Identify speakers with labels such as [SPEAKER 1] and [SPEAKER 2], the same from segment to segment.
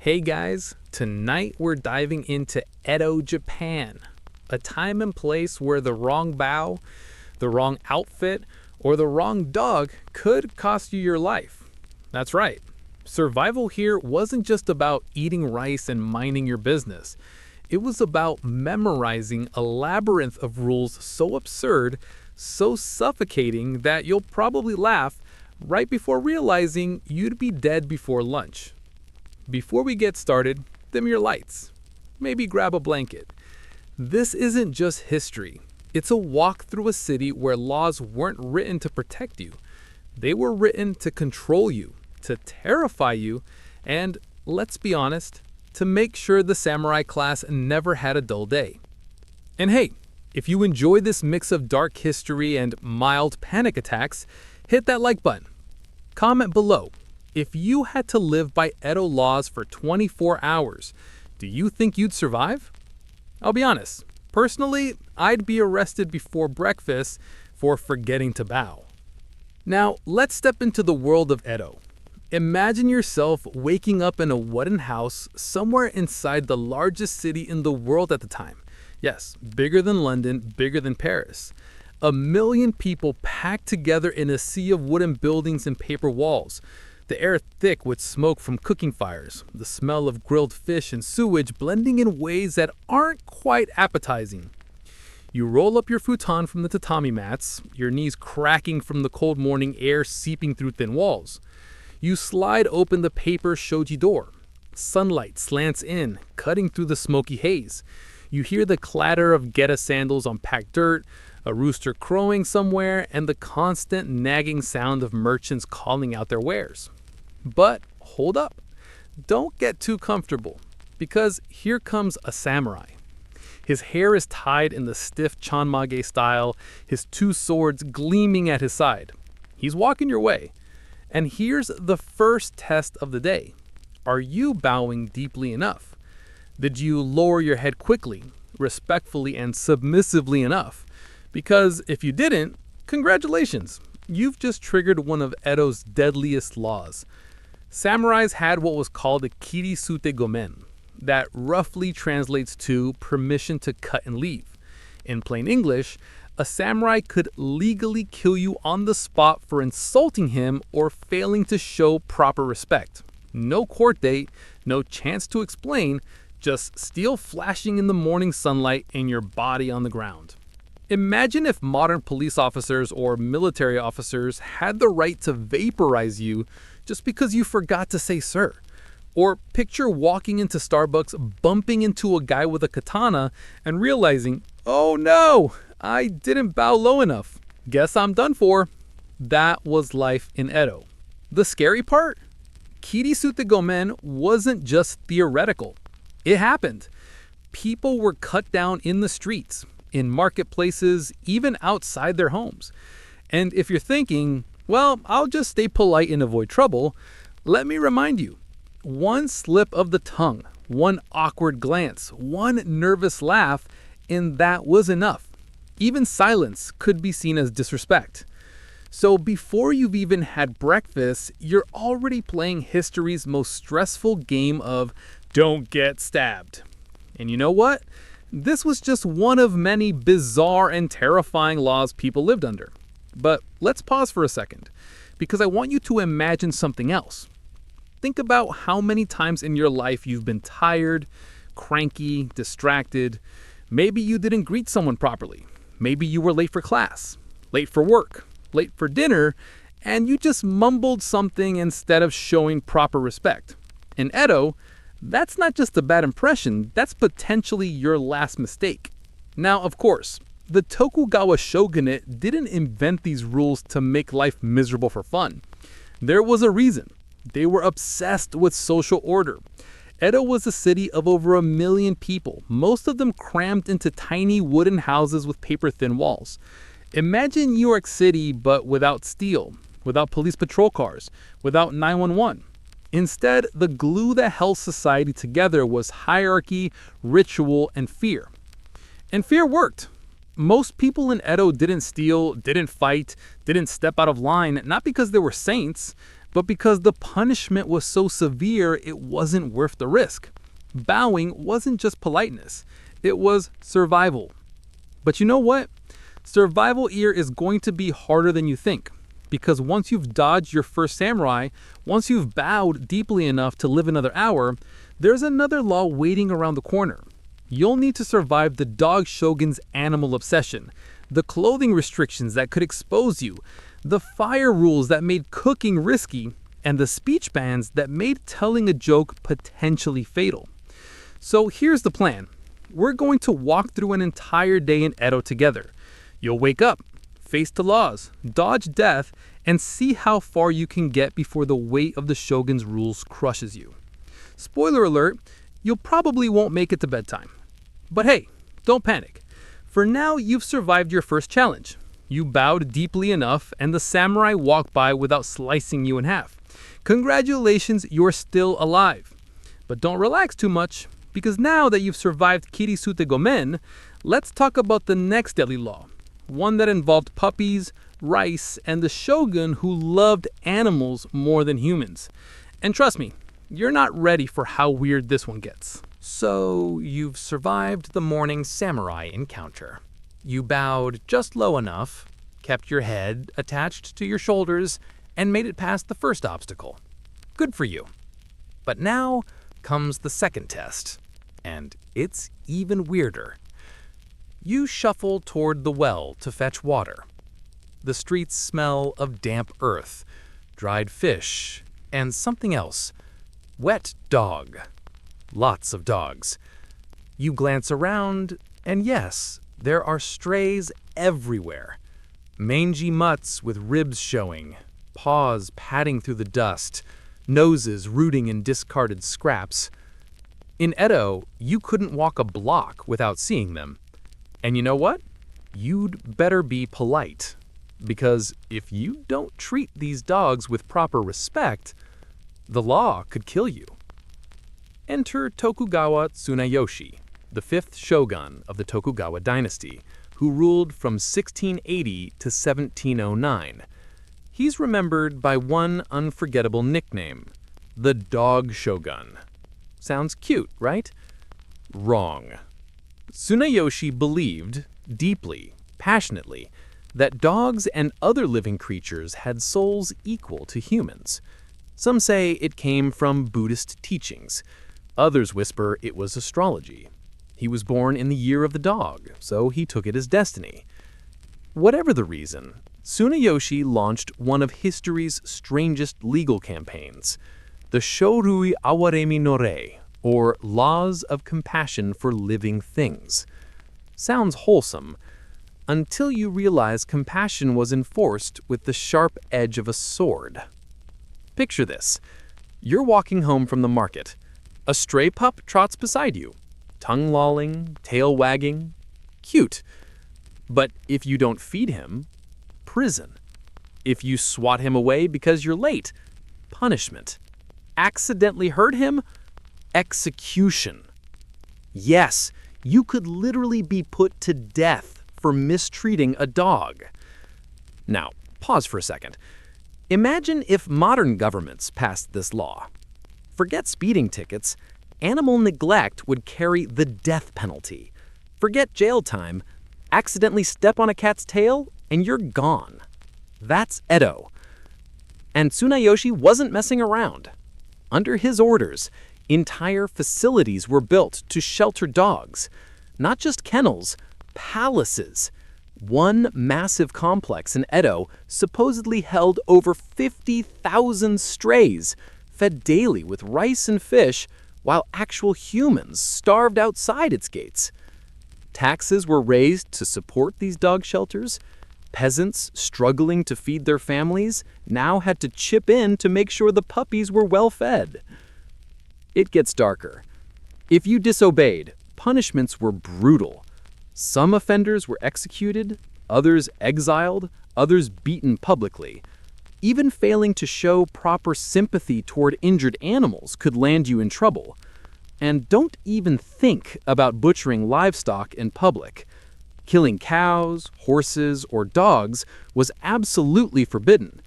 [SPEAKER 1] Hey guys, tonight we're diving into Edo, Japan, a time and place where the wrong bow, the wrong outfit, or the wrong dog could cost you your life. That's right. Survival here wasn't just about eating rice and minding your business. It was about memorizing a labyrinth of rules so absurd, so suffocating that you'll probably laugh right before realizing you'd be dead before lunch. Before we get started, dim your lights. Maybe grab a blanket. This isn't just history. It's a walk through a city where laws weren't written to protect you. They were written to control you, to terrify you, and, let's be honest, to make sure the samurai class never had a dull day. And hey, if you enjoy this mix of dark history and mild panic attacks, hit that like button. Comment below. If you had to live by Edo laws for 24 hours, do you think you'd survive? I'll be honest. Personally, I'd be arrested before breakfast for forgetting to bow. Now, let's step into the world of Edo. Imagine yourself waking up in a wooden house somewhere inside the largest city in the world at the time. Yes, bigger than London, bigger than Paris. 1 million people packed together in a sea of wooden buildings and paper walls. The air thick with smoke from cooking fires, the smell of grilled fish and sewage blending in ways that aren't quite appetizing. You roll up your futon from the tatami mats, your knees cracking from the cold morning air seeping through thin walls. You slide open the paper shoji door. Sunlight slants in, cutting through the smoky haze. You hear the clatter of geta sandals on packed dirt, a rooster crowing somewhere, and the constant nagging sound of merchants calling out their wares. But hold up. Don't get too comfortable, because here comes a samurai. His hair is tied in the stiff chanmage style, his 2 swords gleaming at his side. He's walking your way. And here's the first test of the day. Are you bowing deeply enough? Did you lower your head quickly, respectfully, and submissively enough? Because if you didn't, congratulations. You've just triggered one of Edo's deadliest laws. Samurais had what was called a kirisute gomen. That roughly translates to permission to cut and leave. In plain English, a samurai could legally kill you on the spot for insulting him or failing to show proper respect. No court date, no chance to explain, just steel flashing in the morning sunlight and your body on the ground. Imagine if modern police officers or military officers had the right to vaporize you just because you forgot to say sir. Or picture walking into Starbucks, bumping into a guy with a katana, and realizing, oh no, I didn't bow low enough. Guess I'm done for. That was life in Edo. The scary part? Kirisute gomen wasn't just theoretical. It happened. People were cut down in the streets, in marketplaces, even outside their homes. And if you're thinking, well, I'll just stay polite and avoid trouble, let me remind you, one slip of the tongue, one awkward glance, one nervous laugh, and that was enough. Even silence could be seen as disrespect. So before you've even had breakfast, you're already playing history's most stressful game of don't get stabbed. And you know what? This was just one of many bizarre and terrifying laws people lived under. But let's pause for a second, because I want you to imagine something else. Think about how many times in your life you've been tired, cranky, distracted. Maybe you didn't greet someone properly. Maybe you were late for class, late for work, late for dinner, and you just mumbled something instead of showing proper respect. In Edo, that's not just a bad impression, that's potentially your last mistake. Now, of course, the Tokugawa shogunate didn't invent these rules to make life miserable for fun. There was a reason. They were obsessed with social order. Edo was a city of over 1 million people, most of them crammed into tiny wooden houses with paper-thin walls. Imagine New York City, but without steel, without police patrol cars, without 911. Instead, the glue that held society together was hierarchy, ritual, and fear. And fear worked. Most people in Edo didn't steal, didn't fight, didn't step out of line, not because they were saints, but because the punishment was so severe, it wasn't worth the risk. Bowing wasn't just politeness, it was survival. But you know what? Survival here is going to be harder than you think, because once you've dodged your first samurai, once you've bowed deeply enough to live another hour, there's another law waiting around the corner. You'll need to survive the dog shogun's animal obsession, the clothing restrictions that could expose you, the fire rules that made cooking risky, and the speech bans that made telling a joke potentially fatal. So here's the plan. We're going to walk through an entire day in Edo together. You'll wake up, face the laws, dodge death, and see how far you can get before the weight of the shogun's rules crushes you. Spoiler alert, you'll probably won't make it to bedtime. But hey, don't panic. For now, you've survived your first challenge. You bowed deeply enough, and the samurai walked by without slicing you in half. Congratulations, you're still alive. But don't relax too much, because now that you've survived Kirisute Gomen, let's talk about the next deadly law. One that involved puppies, rice, and the shogun who loved animals more than humans. And trust me, you're not ready for how weird this one gets.
[SPEAKER 2] So, you've survived the morning samurai encounter. You bowed just low enough, kept your head attached to your shoulders, and made it past the first obstacle. Good for you. But now comes the second test, and it's even weirder. You shuffle toward the well to fetch water. The streets smell of damp earth, dried fish, and something else. Wet dog. Lots of dogs. You glance around, and yes, there are strays everywhere. Mangy mutts with ribs showing, paws padding through the dust, noses rooting in discarded scraps. In Edo, you couldn't walk a block without seeing them. And you know what? You'd better be polite, because if you don't treat these dogs with proper respect, the law could kill you. Enter Tokugawa Tsunayoshi, the fifth shogun of the Tokugawa dynasty, who ruled from 1680 to 1709. He's remembered by one unforgettable nickname, the Dog Shogun. Sounds cute, right? Wrong. Tsunayoshi believed, deeply, passionately, that dogs and other living creatures had souls equal to humans. Some say it came from Buddhist teachings. Others whisper it was astrology. He was born in the year of the dog, so he took it as destiny. Whatever the reason, Tsunayoshi launched one of history's strangest legal campaigns, the Shorui Awaremi no Rei, or Laws of Compassion for Living Things. Sounds wholesome, until you realize compassion was enforced with the sharp edge of a sword. Picture this. You're walking home from the market. A stray pup trots beside you, tongue lolling, tail wagging. Cute. But if you don't feed him, prison. If you swat him away because you're late, punishment. Accidentally hurt him, execution. Yes, you could literally be put to death for mistreating a dog. Now, pause for a second. Imagine if modern governments passed this law. Forget speeding tickets, animal neglect would carry the death penalty. Forget jail time, accidentally step on a cat's tail, and you're gone. That's Edo. And Tsunayoshi wasn't messing around. Under his orders, entire facilities were built to shelter dogs. Not just kennels, palaces. One massive complex in Edo supposedly held over 50,000 strays, fed daily with rice and fish, while actual humans starved outside its gates. Taxes were raised to support these dog shelters. Peasants struggling to feed their families now had to chip in to make sure the puppies were well fed. It gets darker. If you disobeyed, punishments were brutal. Some offenders were executed, others exiled, others beaten publicly. Even failing to show proper sympathy toward injured animals could land you in trouble. And don't even think about butchering livestock in public. Killing cows, horses, or dogs was absolutely forbidden.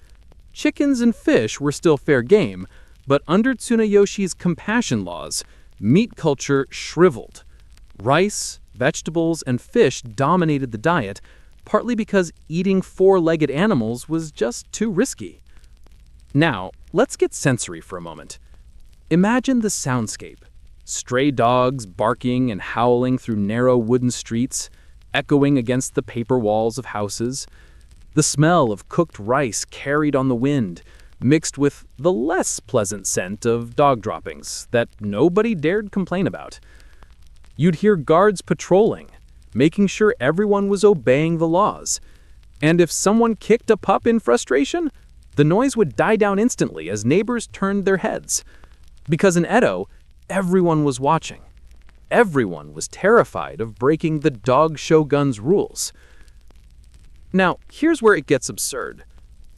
[SPEAKER 2] Chickens and fish were still fair game, but under Tsunayoshi's compassion laws, meat culture shriveled. Rice, vegetables, and fish dominated the diet, partly because eating four-legged animals was just too risky. Now, let's get sensory for a moment. Imagine the soundscape. Stray dogs barking and howling through narrow wooden streets, echoing against the paper walls of houses. The smell of cooked rice carried on the wind, mixed with the less pleasant scent of dog droppings that nobody dared complain about. You'd hear guards patrolling, making sure everyone was obeying the laws. And if someone kicked a pup in frustration, the noise would die down instantly as neighbors turned their heads. Because in Edo, everyone was watching. Everyone was terrified of breaking the dog shogun's rules. Now, here's where it gets absurd.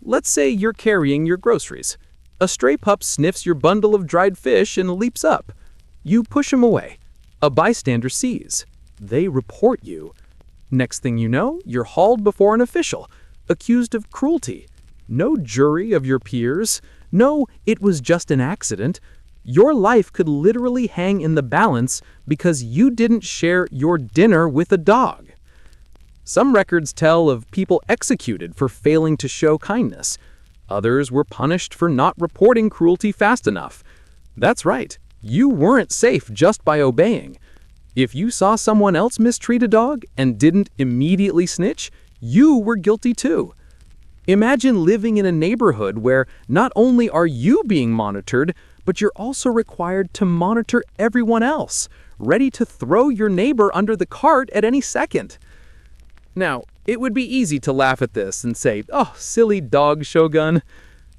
[SPEAKER 2] Let's say you're carrying your groceries. A stray pup sniffs your bundle of dried fish and leaps up. You push him away. A bystander sees. They report you. Next thing you know, you're hauled before an official, accused of cruelty. No jury of your peers. No, it was just an accident. Your life could literally hang in the balance because you didn't share your dinner with a dog. Some records tell of people executed for failing to show kindness. Others were punished for not reporting cruelty fast enough. That's right, you weren't safe just by obeying. If you saw someone else mistreat a dog and didn't immediately snitch, you were guilty too. Imagine living in a neighborhood where not only are you being monitored, but you're also required to monitor everyone else, ready to throw your neighbor under the cart at any second. Now, it would be easy to laugh at this and say, "Oh, silly dog shogun."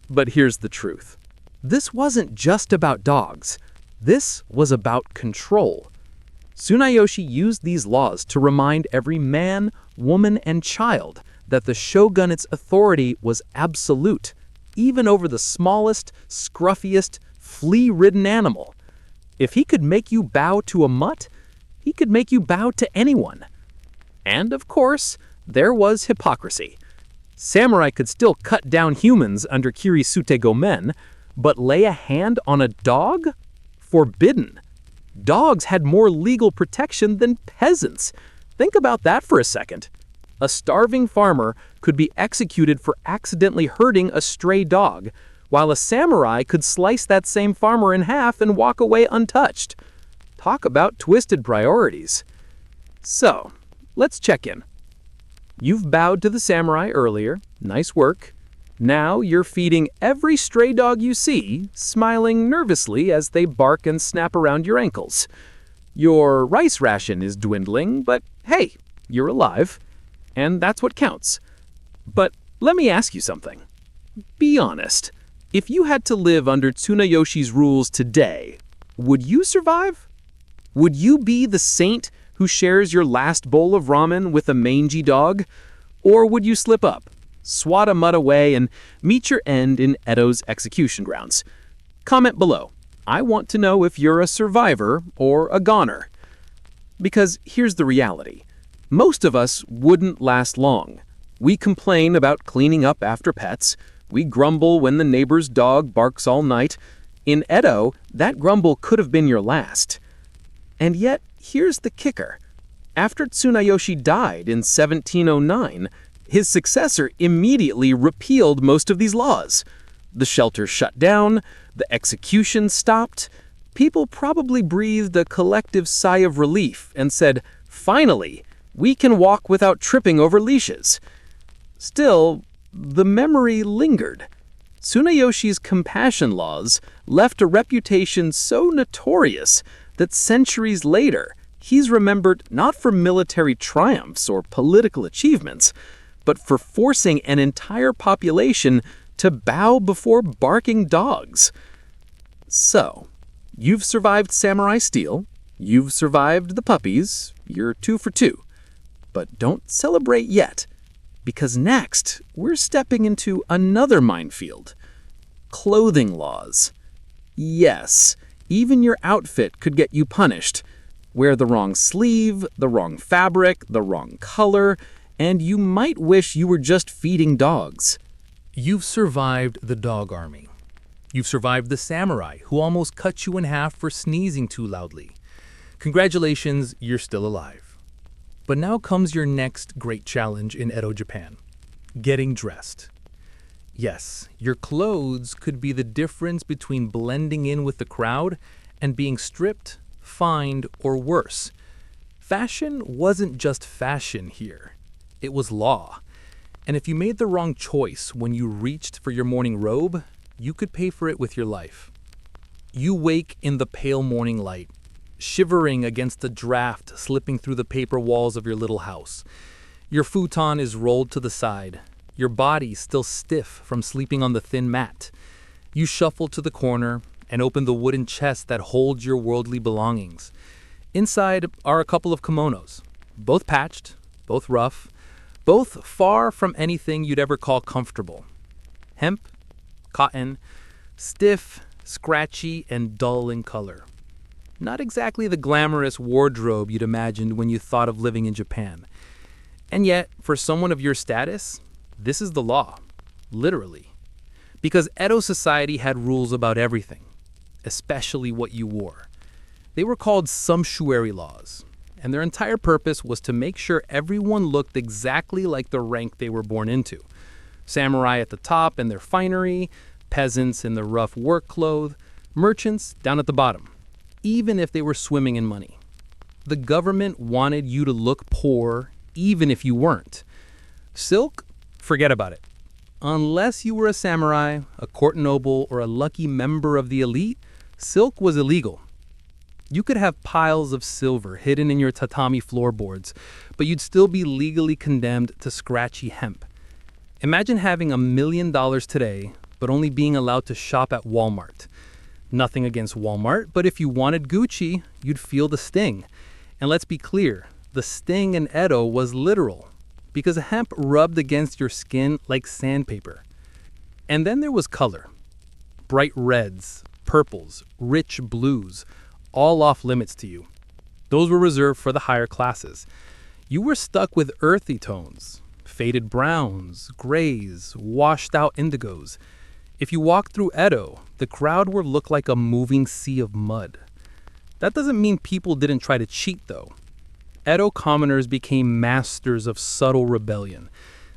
[SPEAKER 2] But here's the truth. This wasn't just about dogs. This was about control. Tsunayoshi used these laws to remind every man, woman, and child that the shogunate's authority was absolute, even over the smallest, scruffiest, flea-ridden animal. If he could make you bow to a mutt, he could make you bow to anyone. And, of course, there was hypocrisy. Samurai could still cut down humans under Kirisute Gomen, but lay a hand on a dog? Forbidden. Dogs had more legal protection than peasants. Think about that for a second. A starving farmer could be executed for accidentally hurting a stray dog, while a samurai could slice that same farmer in half and walk away untouched. Talk about twisted priorities. So, let's check in. You've bowed to the samurai earlier. Nice work. Now you're feeding every stray dog you see, smiling nervously as they bark and snap around your ankles. Your rice ration is dwindling, but hey, you're alive. And that's what counts. But let me ask you something. Be honest. If you had to live under Tsunayoshi's rules today, would you survive? Would you be the saint who shares your last bowl of ramen with a mangy dog? Or would you slip up, swat a mutt away, and meet your end in Edo's execution grounds? Comment below. I want to know if you're a survivor or a goner. Because here's the reality. Most of us wouldn't last long. We complain about cleaning up after pets. We grumble when the neighbor's dog barks all night. In Edo, that grumble could have been your last. And yet, here's the kicker. After Tsunayoshi died in 1709, his successor immediately repealed most of these laws. The shelter shut down, the execution stopped. People probably breathed a collective sigh of relief and said, "Finally, we can walk without tripping over leashes." Still, the memory lingered. Tsunayoshi's compassion laws left a reputation so notorious that centuries later, he's remembered not for military triumphs or political achievements, but for forcing an entire population to bow before barking dogs. So, you've survived samurai steel, you've survived the puppies, you're 2 for 2. But don't celebrate yet, because next we're stepping into another minefield. Clothing laws. Yes, even your outfit could get you punished. Wear the wrong sleeve, the wrong fabric, the wrong color, and you might wish you were just feeding dogs. You've survived the dog army. You've survived the samurai who almost cut you in half for sneezing too loudly. Congratulations, you're still alive. But now comes your next great challenge in Edo Japan: getting dressed. Yes, your clothes could be the difference between blending in with the crowd and being stripped, fined, or worse. Fashion wasn't just fashion here. It was law. And if you made the wrong choice when you reached for your morning robe, you could pay for it with your life. You wake in the pale morning light, shivering against the draft slipping through the paper walls of your little house. Your futon is rolled to the side, your body still stiff from sleeping on the thin mat. You shuffle to the corner and open the wooden chest that holds your worldly belongings. Inside are a couple of kimonos, both patched, both rough, both far from anything you'd ever call comfortable. Hemp, cotton, stiff, scratchy, and dull in color. Not exactly the glamorous wardrobe you'd imagined when you thought of living in Japan. And yet, for someone of your status, this is the law, literally. Because Edo society had rules about everything, especially what you wore. They were called sumptuary laws, and their entire purpose was to make sure everyone looked exactly like the rank they were born into. Samurai at the top in their finery, peasants in their rough work clothes, merchants down at the bottom, even if they were swimming in money. The government wanted you to look poor, even if you weren't. Silk? Forget about it. Unless you were a samurai, a court noble, or a lucky member of the elite, silk was illegal. You could have piles of silver hidden in your tatami floorboards, but you'd still be legally condemned to scratchy hemp. Imagine having $1 million today, but only being allowed to shop at Walmart. Nothing against Walmart, but if you wanted Gucci, you'd feel the sting. And let's be clear, the sting in Edo was literal, because hemp rubbed against your skin like sandpaper. And then there was color. Bright reds, purples, rich blues, all off limits to you. Those were reserved for the higher classes. You were stuck with earthy tones, faded browns, grays, washed out indigos. If you walked through Edo, the crowd would look like a moving sea of mud. That doesn't mean people didn't try to cheat, though. Edo commoners became masters of subtle rebellion.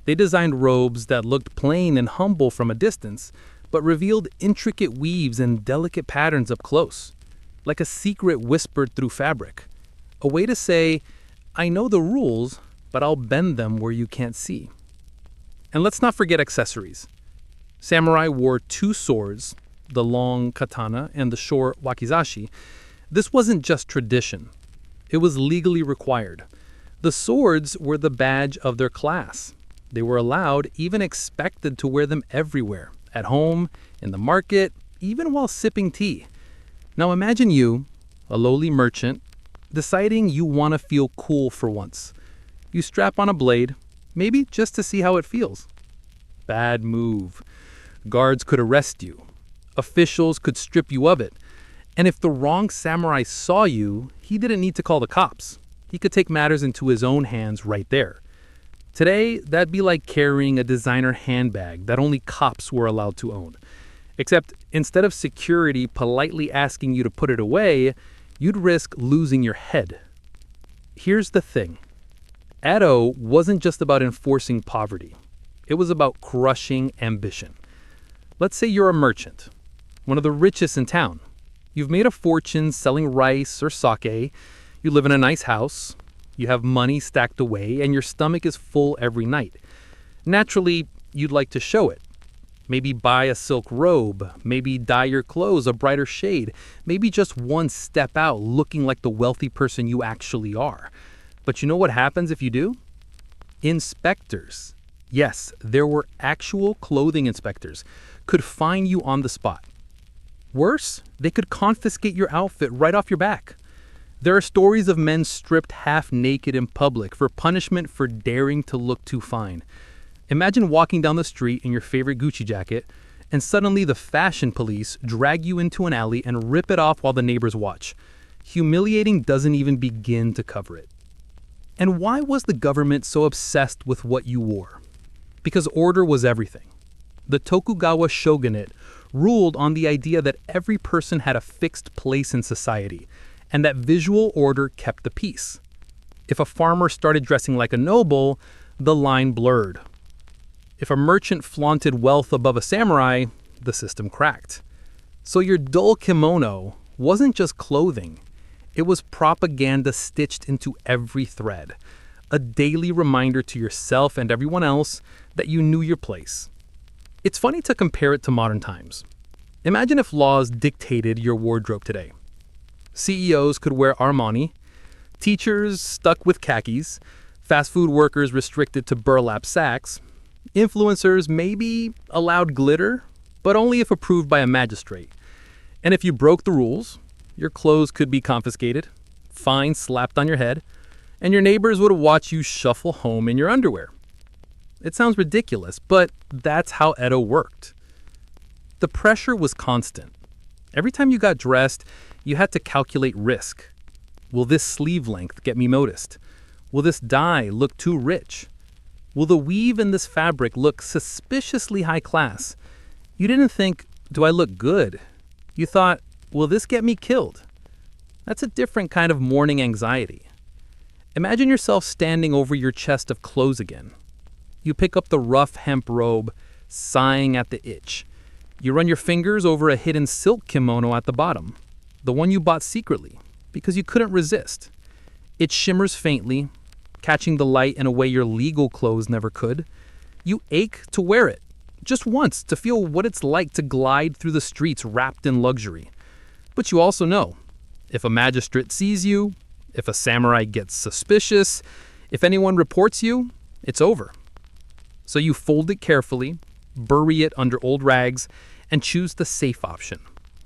[SPEAKER 2] They designed robes that looked plain and humble from a distance, but revealed intricate weaves and delicate patterns up close, like a secret whispered through fabric. A way to say, I know the rules, but I'll bend them where you can't see. And let's not forget accessories. Samurai wore 2 swords, the long katana and the short wakizashi. This wasn't just tradition. It was legally required. The swords were the badge of their class. They were allowed, even expected, to wear them everywhere, at home, in the market, even while sipping tea. Now imagine you, a lowly merchant, deciding you want to feel cool for once. You strap on a blade, maybe just to see how it feels. Bad move. Guards could arrest you. Officials could strip you of it. And if the wrong samurai saw you, he didn't need to call the cops. He could take matters into his own hands right there. Today, that'd be like carrying a designer handbag that only cops were allowed to own. Except instead of security politely asking you to put it away, you'd risk losing your head. Here's the thing. Edo wasn't just about enforcing poverty. It was about crushing ambition. Let's say you're a merchant, one of the richest in town. You've made a fortune selling rice or sake. You live in a nice house. You have money stacked away, and your stomach is full every night. Naturally, you'd like to show it. Maybe buy a silk robe, maybe dye your clothes a brighter shade, maybe just one step out looking like the wealthy person you actually are. But you know what happens if you do? Inspectors. Yes, there were actual clothing inspectors, could fine you on the spot. Worse, they could confiscate your outfit right off your back. There are stories of men stripped half naked in public for punishment for daring to look too fine. Imagine walking down the street in your favorite Gucci jacket, and suddenly the fashion police drag you into an alley and rip it off while the neighbors watch. Humiliating doesn't even begin to cover it. And why was the government so obsessed with what you wore? Because order was everything.
[SPEAKER 1] The Tokugawa shogunate ruled on the idea that every person had a fixed place in society, and that visual order kept the peace. If a farmer started dressing like a noble, the line blurred. If a merchant flaunted wealth above a samurai, the system cracked. So your dull kimono wasn't just clothing. It was propaganda stitched into every thread, a daily reminder to yourself and everyone else that you knew your place. It's funny to compare it to modern times. Imagine if laws dictated your wardrobe today. CEOs could wear Armani, teachers stuck with khakis, fast food workers restricted to burlap sacks, influencers maybe allowed glitter, but only if approved by a magistrate. And if you broke the rules, your clothes could be confiscated, fines slapped on your head, and your neighbors would watch you shuffle home in your underwear. It sounds ridiculous, but that's how Edo worked. The pressure was constant. Every time you got dressed, you had to calculate risk. Will this sleeve length get me noticed? Will this dye look too rich? Will the weave in this fabric look suspiciously high class? You didn't think, do I look good? You thought, will this get me killed? That's a different kind of mourning anxiety. Imagine yourself standing over your chest of clothes again. You pick up the rough hemp robe, sighing at the itch. You run your fingers over a hidden silk kimono at the bottom, the one you bought secretly, because you couldn't resist. It shimmers faintly, catching the light in a way your legal clothes never could. You ache to wear it, just once, to feel what it's like to glide through the streets wrapped in luxury. But you also know, if a magistrate sees you, if a samurai gets suspicious, if anyone reports you, it's over. So you fold it carefully, bury it under old rags, and choose the safe option,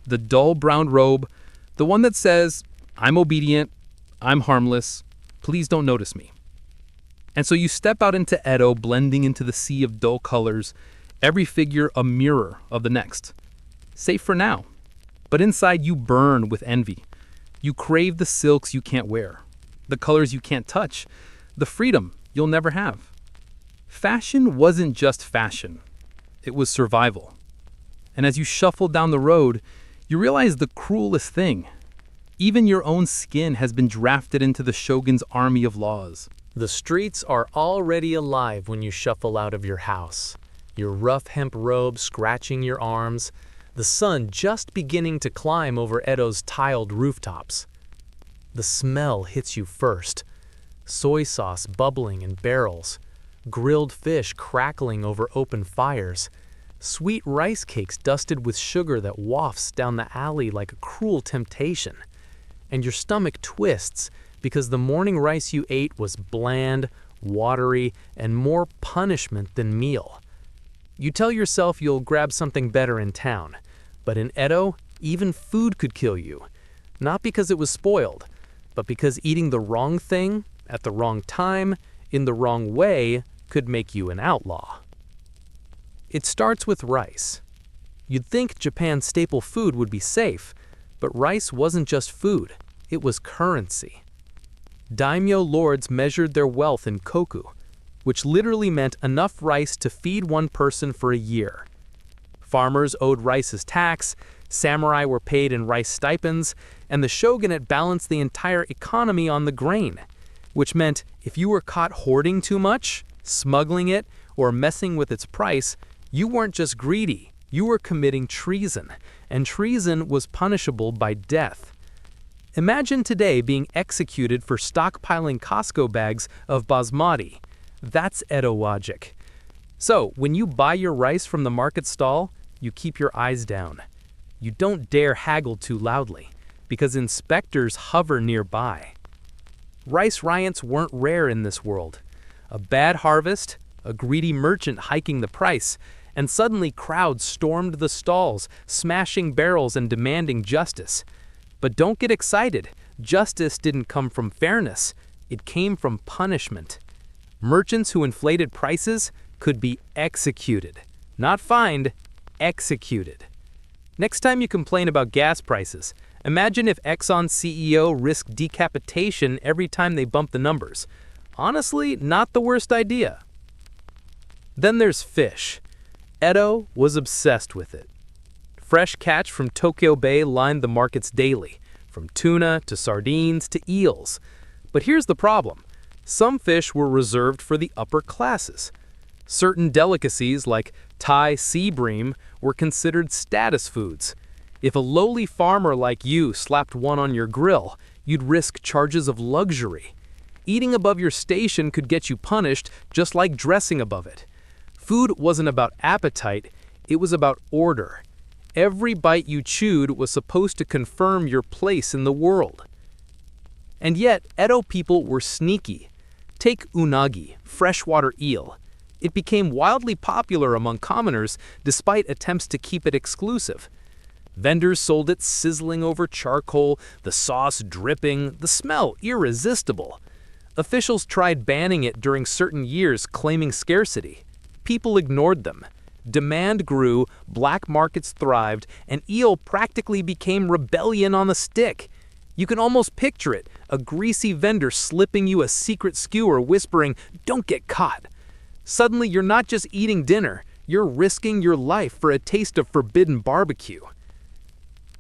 [SPEAKER 1] the dull brown robe, the one that says, I'm obedient, I'm harmless, please don't notice me. And so you step out into Edo, blending into the sea of dull colors, every figure a mirror of the next. Safe for now, but inside you burn with envy. You crave the silks you can't wear, the colors you can't touch, the freedom you'll never have. Fashion wasn't just fashion, it was survival. And as you shuffle down the road, you realize the cruelest thing. Even your own skin has been drafted into the shogun's army of laws.
[SPEAKER 2] The streets are already alive when you shuffle out of your house, your rough hemp robe scratching your arms, the sun just beginning to climb over Edo's tiled rooftops. The smell hits you first. Soy sauce bubbling in barrels, grilled fish crackling over open fires, sweet rice cakes dusted with sugar that wafts down the alley like a cruel temptation. And your stomach twists because the morning rice you ate was bland, watery, and more punishment than meal. You tell yourself you'll grab something better in town, but in Edo, even food could kill you. Not because it was spoiled, but because eating the wrong thing, at the wrong time, in the wrong way, could make you an outlaw. It starts with rice. You'd think Japan's staple food would be safe, but rice wasn't just food, it was currency. Daimyo lords measured their wealth in koku, which literally meant enough rice to feed one person for a year. Farmers owed rice as tax, samurai were paid in rice stipends, and the shogunate balanced the entire economy on the grain, which meant if you were caught hoarding too much, smuggling it, or messing with its price, you weren't just greedy, you were committing treason, and treason was punishable by death. Imagine today being executed for stockpiling Costco bags of basmati. That's Edo logic. So, when you buy your rice from the market stall, you keep your eyes down. You don't dare haggle too loudly, because inspectors hover nearby. Rice riots weren't rare in this world. A bad harvest, a greedy merchant hiking the price, and suddenly crowds stormed the stalls, smashing barrels and demanding justice. But don't get excited. Justice didn't come from fairness. It came from punishment. Merchants who inflated prices could be executed. Not fined, executed. Next time you complain about gas prices, imagine if Exxon's CEO risked decapitation every time they bump the numbers. Honestly, not the worst idea. Then there's fish.
[SPEAKER 1] Edo was obsessed with it. Fresh catch from Tokyo Bay lined the markets daily, from tuna to sardines to eels. But here's the problem. Some fish were reserved for the upper classes. Certain delicacies like Thai sea bream were considered status foods. If a lowly farmer like you slapped one on your grill, you'd risk charges of luxury. Eating above your station could get you punished, just like dressing above it. Food wasn't about appetite, it was about order. Every bite you chewed was supposed to confirm your place in the world. And yet, Edo people were sneaky. Take unagi, freshwater eel. It became wildly popular among commoners despite attempts to keep it exclusive. Vendors sold it sizzling over charcoal, the sauce dripping, the smell irresistible. Officials tried banning it during certain years, claiming scarcity. People ignored them. Demand grew, black markets thrived, and eel practically became rebellion on the stick. You can almost picture it, a greasy vendor slipping you a secret skewer whispering, "Don't get caught." Suddenly, you're not just eating dinner, you're risking your life for a taste of forbidden barbecue.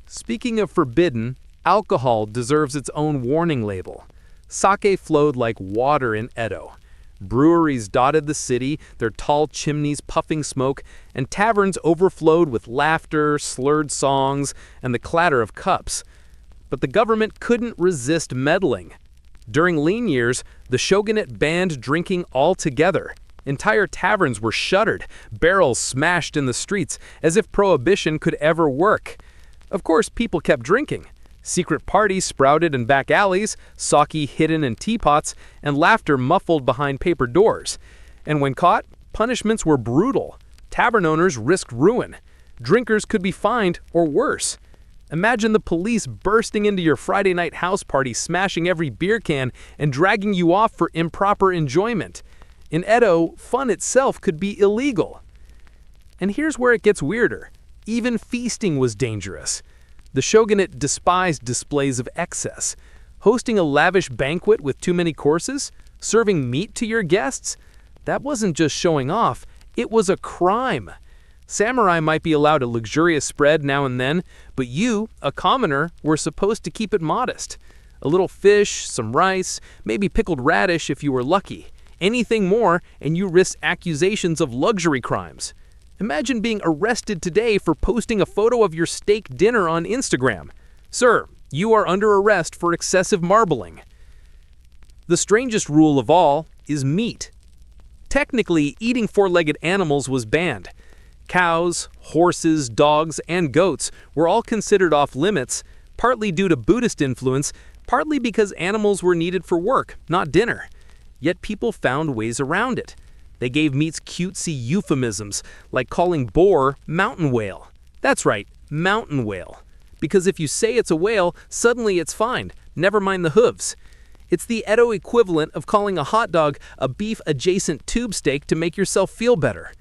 [SPEAKER 1] Speaking of forbidden, alcohol deserves its own warning label. Sake flowed like water in Edo. Breweries dotted the city, their tall chimneys puffing smoke, and taverns overflowed with laughter, slurred songs, and the clatter of cups. But the government couldn't resist meddling. During lean years, the shogunate banned drinking altogether. Entire taverns were shuttered, barrels smashed in the streets, as if prohibition could ever work. Of course, people kept drinking. Secret parties sprouted in back alleys, sake hidden in teapots, and laughter muffled behind paper doors. And when caught, punishments were brutal. Tavern owners risked ruin. Drinkers could be fined or worse. Imagine the police bursting into your Friday night house party, smashing every beer can, and dragging you off for improper enjoyment. In Edo, fun itself could be illegal. And here's where it gets weirder. Even feasting was dangerous. The shogunate despised displays of excess. Hosting a lavish banquet with too many courses, serving meat to your guests, that wasn't just showing off, it was a crime. Samurai might be allowed a luxurious spread now and then, but you, a commoner, were supposed to keep it modest. A little fish, some rice, maybe pickled radish if you were lucky. Anything more, and you risked accusations of luxury crimes. Imagine being arrested today for posting a photo of your steak dinner on Instagram. Sir, you are under arrest for excessive marbling. The strangest rule of all is meat. Technically, eating four-legged animals was banned. Cows, horses, dogs, and goats were all considered off limits, partly due to Buddhist influence, partly because animals were needed for work, not dinner. Yet people found ways around it. They gave meats cutesy euphemisms, like calling boar mountain whale. That's right, mountain whale. Because if you say it's a whale, suddenly it's fine, never mind the hooves. It's the Edo equivalent of calling a hot dog a beef-adjacent tube steak to make yourself feel better.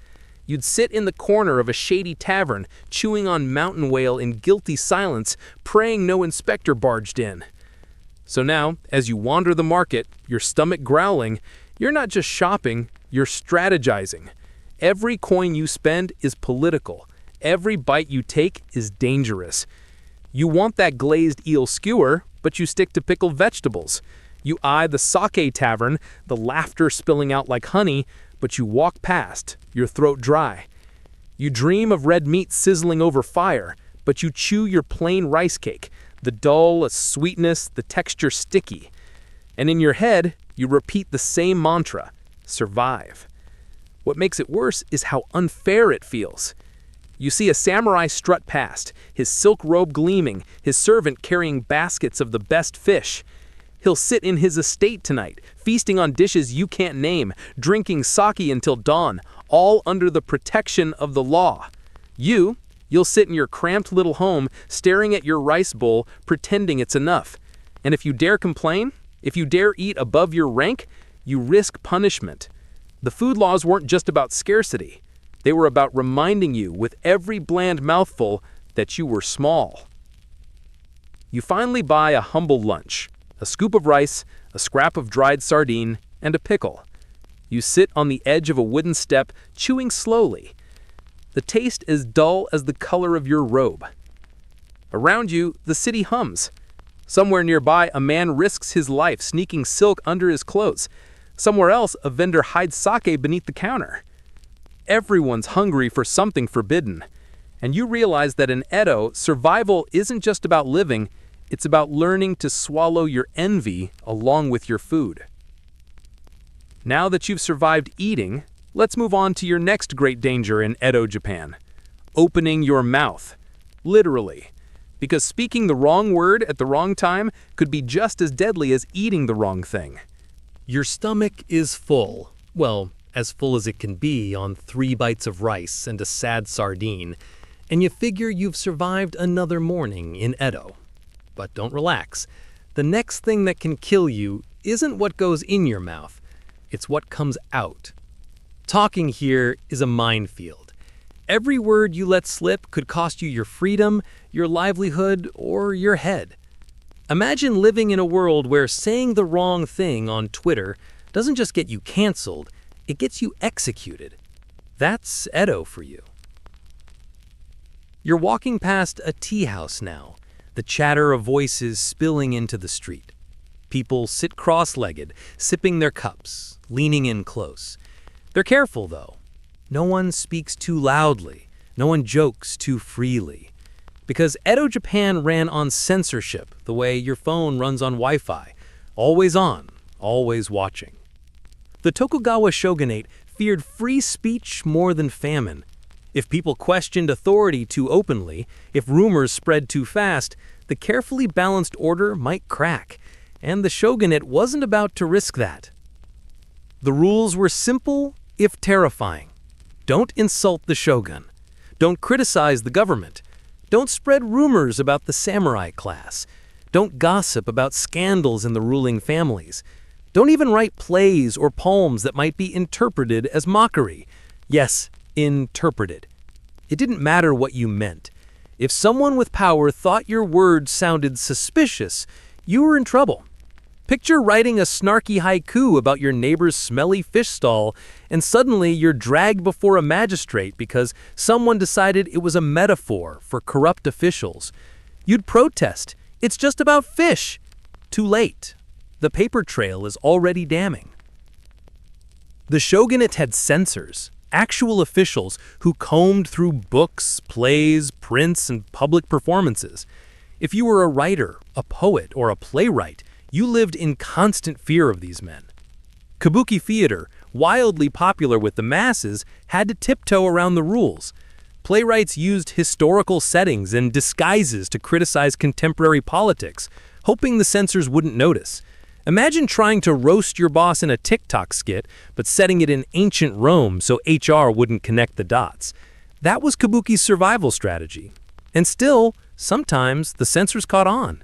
[SPEAKER 1] You'd sit in the corner of a shady tavern, chewing on mountain whale in guilty silence, praying no inspector barged in. So now, as you wander the market, your stomach growling, you're not just shopping, you're strategizing. Every coin you spend is political. Every bite you take is dangerous. You want that glazed eel skewer, but you stick to pickled vegetables. You eye the sake tavern, the laughter spilling out like honey, but you walk past, your throat dry. You dream of red meat sizzling over fire, but you chew your plain rice cake, the dull sweetness, the texture sticky. And in your head, you repeat the same mantra, survive. What makes it worse is how unfair it feels. You see a samurai strut past, his silk robe gleaming, his servant carrying baskets of the best fish. He'll sit in his estate tonight, feasting on dishes you can't name, drinking sake until dawn, all under the protection of the law. You'll sit in your cramped little home, staring at your rice bowl, pretending it's enough. And if you dare complain, if you dare eat above your rank, you risk punishment. The food laws weren't just about scarcity. They were about reminding you with every bland mouthful that you were small. You finally buy a humble lunch, a scoop of rice, a scrap of dried sardine, and a pickle. You sit on the edge of a wooden step, chewing slowly. The
[SPEAKER 2] the taste as dull as the color of your robe. Around you, the city hums. Somewhere nearby, a man risks his life sneaking silk under his clothes. Somewhere else, a vendor hides sake beneath the counter. Everyone's hungry for something forbidden. And you realize that in Edo, survival isn't just about living, it's about learning to swallow your envy along with your food. Now that you've survived eating, let's move on to your next great danger in Edo, Japan. Opening your mouth. Literally. Because speaking the wrong word at the wrong time could be just as deadly as eating the wrong thing.
[SPEAKER 1] Your stomach is full. Well, as full as it can be on 3 bites of rice and a sad sardine, and you figure you've survived another morning in Edo. But don't relax. The next thing that can kill you isn't what goes in your mouth, it's what comes out. Talking here is a minefield. Every word you let slip could cost you your freedom, your livelihood, or your head. Imagine living in a world where saying the wrong thing on Twitter doesn't just get you canceled, it gets you executed. That's Edo for you. You're walking past a tea house now, the chatter of voices spilling into the street. People sit cross-legged, sipping their cups, leaning in close. They're careful, though. No one speaks too loudly. No one jokes too freely. Because Edo Japan ran on censorship, the way your phone runs on Wi-Fi. Always on, always watching. The Tokugawa shogunate feared free speech more than famine. If people questioned authority too openly, if rumors spread too fast, the carefully balanced order might crack. And the shogunate wasn't about to risk that. The rules were simple, if terrifying. Don't insult the shogun. Don't criticize the government. Don't spread rumors about the samurai class. Don't gossip about scandals in the ruling families. Don't even write plays or poems that might be interpreted as mockery. Yes, interpreted. It didn't matter what you meant. If someone with power thought your words sounded suspicious, you were in trouble. Picture writing a snarky haiku about your neighbor's smelly fish stall, and suddenly you're dragged before a magistrate because someone decided it was a metaphor for corrupt officials. You'd protest. It's just about fish. Too late. The paper trail is already damning. The shogunate had censors, actual officials who combed through books, plays, prints, and public performances. If you were a writer, a poet, or a playwright, you lived in constant fear of these men. Kabuki theater, wildly popular with the masses, had to tiptoe around the rules. Playwrights used historical settings and disguises to criticize contemporary politics, hoping the censors wouldn't notice. Imagine trying to roast your boss in a TikTok skit, but setting it in ancient Rome so HR wouldn't connect the dots. That was Kabuki's survival strategy. And still, sometimes the censors caught on.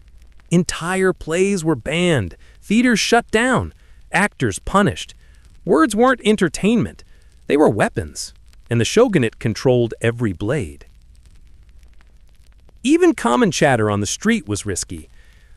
[SPEAKER 1] Entire plays were banned, theaters shut down, actors punished. Words weren't entertainment, they were weapons, and the shogunate controlled every blade. Even common chatter on the street was risky.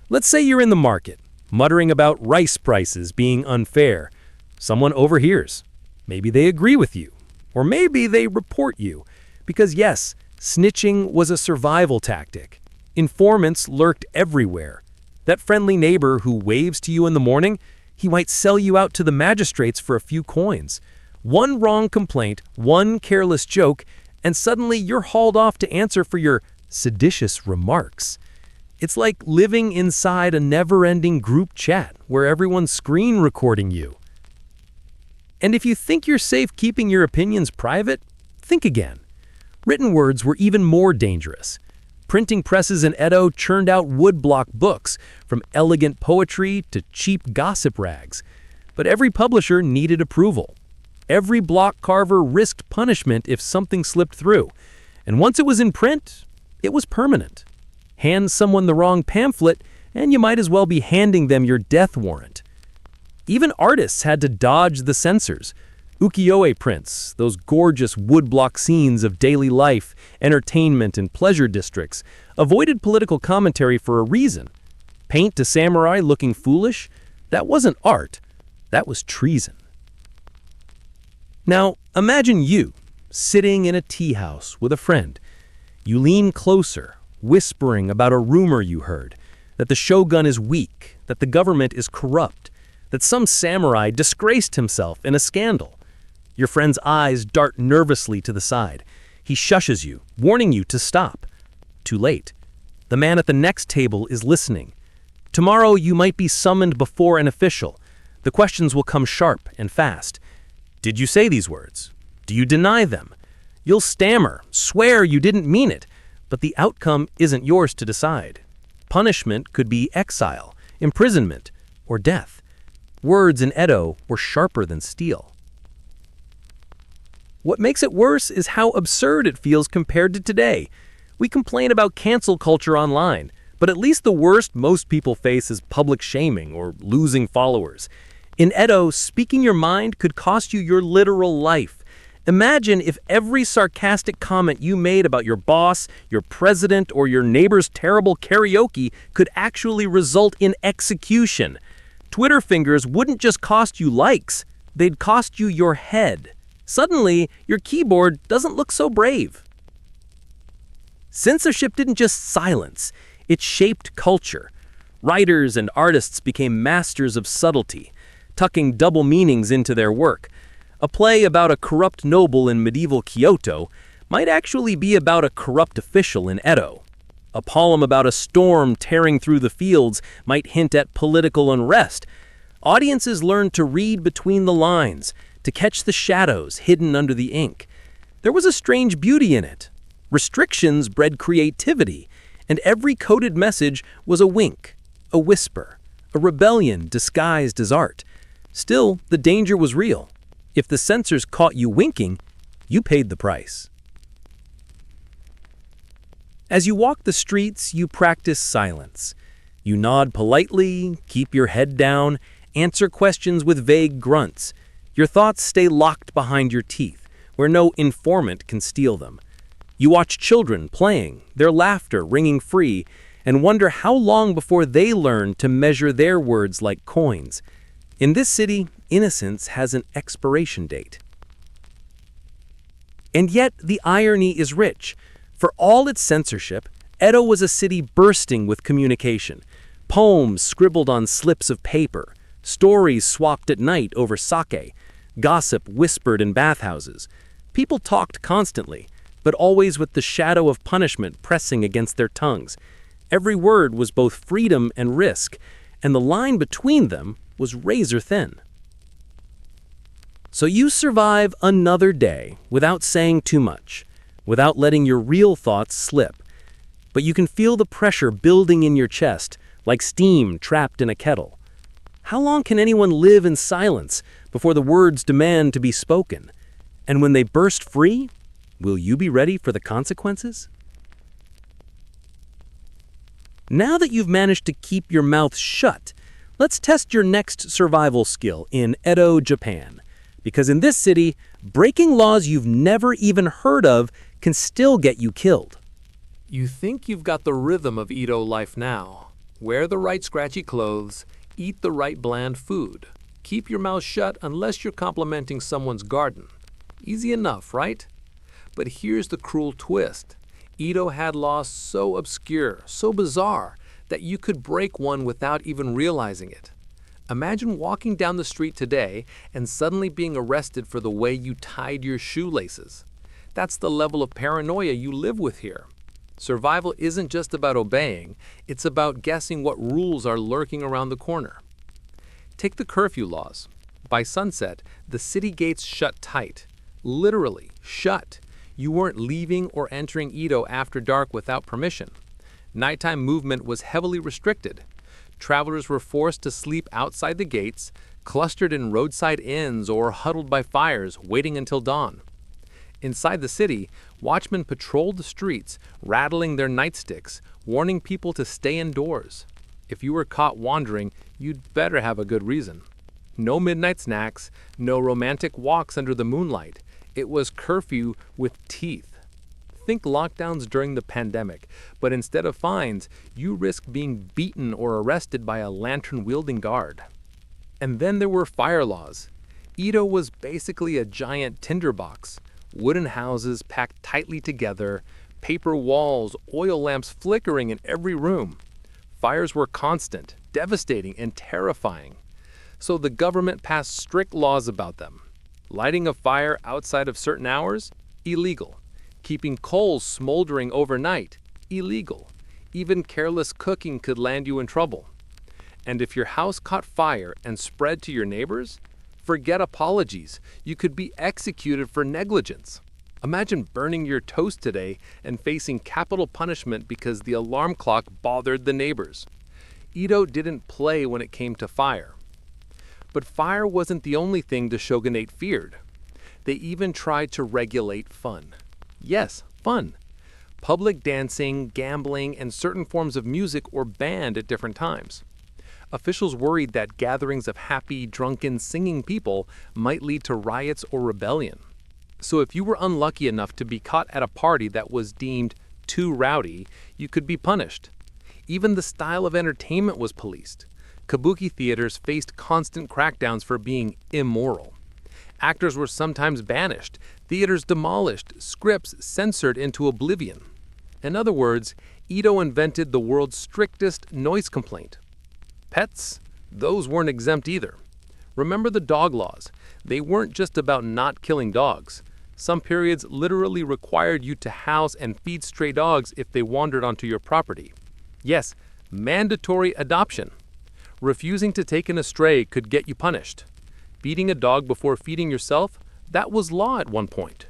[SPEAKER 1] Let's say you're in the market, muttering about rice prices being unfair. Someone overhears. Maybe they agree with you, or maybe they report you. Because yes, snitching was a survival tactic. Informants lurked everywhere. That friendly neighbor who waves to you in the morning, he might sell you out to the magistrates for a few coins. One wrong complaint, one careless joke, and suddenly you're hauled off to answer for your seditious remarks. It's like living inside a never-ending group chat where everyone's screen recording you. And if you think you're safe keeping your opinions private, think again. Written words were even more dangerous. Printing presses in Edo churned out woodblock books, from elegant poetry to cheap gossip rags. But every publisher needed approval. Every block carver risked punishment if something slipped through. And once it was in print, it was permanent. Hand someone the wrong pamphlet, and you might as well be handing them your death warrant. Even artists had to dodge the censors. Ukiyo-e prints, those gorgeous woodblock scenes of daily life, entertainment, and pleasure districts, avoided political commentary for a reason. Paint to samurai looking foolish? That wasn't art. That was treason. Now, imagine you,
[SPEAKER 3] sitting in a tea house with a friend. You lean closer, whispering about a rumor you heard, that the shogun is weak, that the government is corrupt, that some samurai disgraced himself in a scandal. Your friend's eyes dart nervously to the side. He shushes you, warning you to stop. Too late. The man at the next table is listening. Tomorrow you might be summoned before an official. The questions will come sharp and fast. Did you say these words? Do you deny them? You'll stammer, swear you didn't mean it, but the outcome isn't yours to decide. Punishment could be exile, imprisonment, or death. Words in Edo were sharper than steel. What makes it worse is how absurd it feels compared to today. We complain about cancel culture online, but at least the worst most people face is public shaming or losing followers. In Edo, speaking your mind could cost you your literal life. Imagine if every sarcastic comment you made about your boss, your president, or your neighbor's terrible karaoke could actually result in execution. Twitter fingers wouldn't just cost you likes, they'd cost you your head. Suddenly, your keyboard doesn't look so brave. Censorship didn't just silence, it shaped culture. Writers and artists became masters of subtlety, tucking double meanings into their work. A play about a corrupt noble in medieval Kyoto might actually be about a corrupt official in Edo. A poem about a storm tearing through the fields might hint at political unrest. Audiences learned to read between the lines, to catch the shadows hidden under the ink. There was a strange beauty in it. Restrictions bred creativity, and every coded message was a wink, a whisper, a rebellion disguised as art. Still, the danger was real. If the censors caught you winking, you paid the price. As you walk the streets, you practice silence. You nod politely, keep your head down, answer questions with vague grunts. Your thoughts stay locked behind your teeth, where no informant can steal them. You watch children playing, their laughter ringing free, and wonder how long before they learn to measure their words like coins. In this city, innocence has an expiration date. And yet, the irony is rich. For all its censorship, Edo was a city bursting with communication. Poems scribbled on slips of paper, stories swapped at night over sake, gossip whispered in bathhouses. People talked constantly, but always with the shadow of punishment pressing against their tongues. Every word was both freedom and risk, and the line between them was razor thin. So you survive another day without saying too much, without letting your real thoughts slip. But you can feel the pressure building in your chest, like steam trapped in a kettle. How long can anyone live in silence before the words demand to be spoken? And when they burst free, will you be ready for the consequences? Now that you've managed to keep your mouth shut, let's test your next survival skill in Edo, Japan. Because in this city, breaking laws you've never even heard of can still get you killed.
[SPEAKER 1] You think you've got the rhythm of Edo life now. Wear the right scratchy clothes, eat the right bland food. Keep your mouth shut unless you're complimenting someone's garden. Easy enough, right? But here's the cruel twist. Edo had laws so obscure, so bizarre, that you could break one without even realizing it. Imagine walking down the street today and suddenly being arrested for the way you tied your shoelaces. That's the level of paranoia you live with here. Survival isn't just about obeying, it's about guessing what rules are lurking around the corner. Take the curfew laws. By sunset, the city gates shut tight. Literally, shut. You weren't leaving or entering Edo after dark without permission. Nighttime movement was heavily restricted. Travelers were forced to sleep outside the gates, clustered in roadside inns or huddled by fires, waiting until dawn. Inside the city, watchmen patrolled the streets, rattling their nightsticks, warning people to stay indoors. If you were caught wandering, you'd better have a good reason. No midnight snacks, no romantic walks under the moonlight. It was curfew with teeth. Think lockdowns during the pandemic, but instead of fines, you risk being beaten or arrested by a lantern-wielding guard. And then there were fire laws. Edo was basically a giant tinderbox.
[SPEAKER 2] Wooden houses packed tightly together, paper walls, oil lamps flickering in every room. Fires were constant, devastating, and terrifying. So the government passed strict laws about them. Lighting a fire outside of certain hours? Illegal. Keeping coals smoldering overnight? Illegal. Even careless cooking could land you in trouble. And if your house caught fire and spread to your neighbors? Forget apologies. You could be executed for negligence. Imagine burning your toast today and facing capital punishment because the alarm clock bothered the neighbors. Edo didn't play when it came to fire. But fire wasn't the only thing the shogunate feared. They even tried to regulate fun. Yes, fun. Public dancing, gambling, and certain forms of music were banned at different times. Officials worried that gatherings of happy, drunken, singing people might lead to riots or rebellion. So if you were unlucky enough to be caught at a party that was deemed too rowdy, you could be punished. Even the style of entertainment was policed. Kabuki theaters faced constant crackdowns for being immoral. Actors were sometimes banished, theaters demolished, scripts censored into oblivion. In other words, Edo invented the world's strictest noise complaint. Pets? Those weren't exempt either. Remember the dog laws. They weren't just about not killing dogs. Some periods literally required you to house and feed stray dogs if they wandered onto your property. Yes, mandatory adoption. Refusing to take in a stray could get you punished. Feeding a dog before feeding yourself? That was law at one point.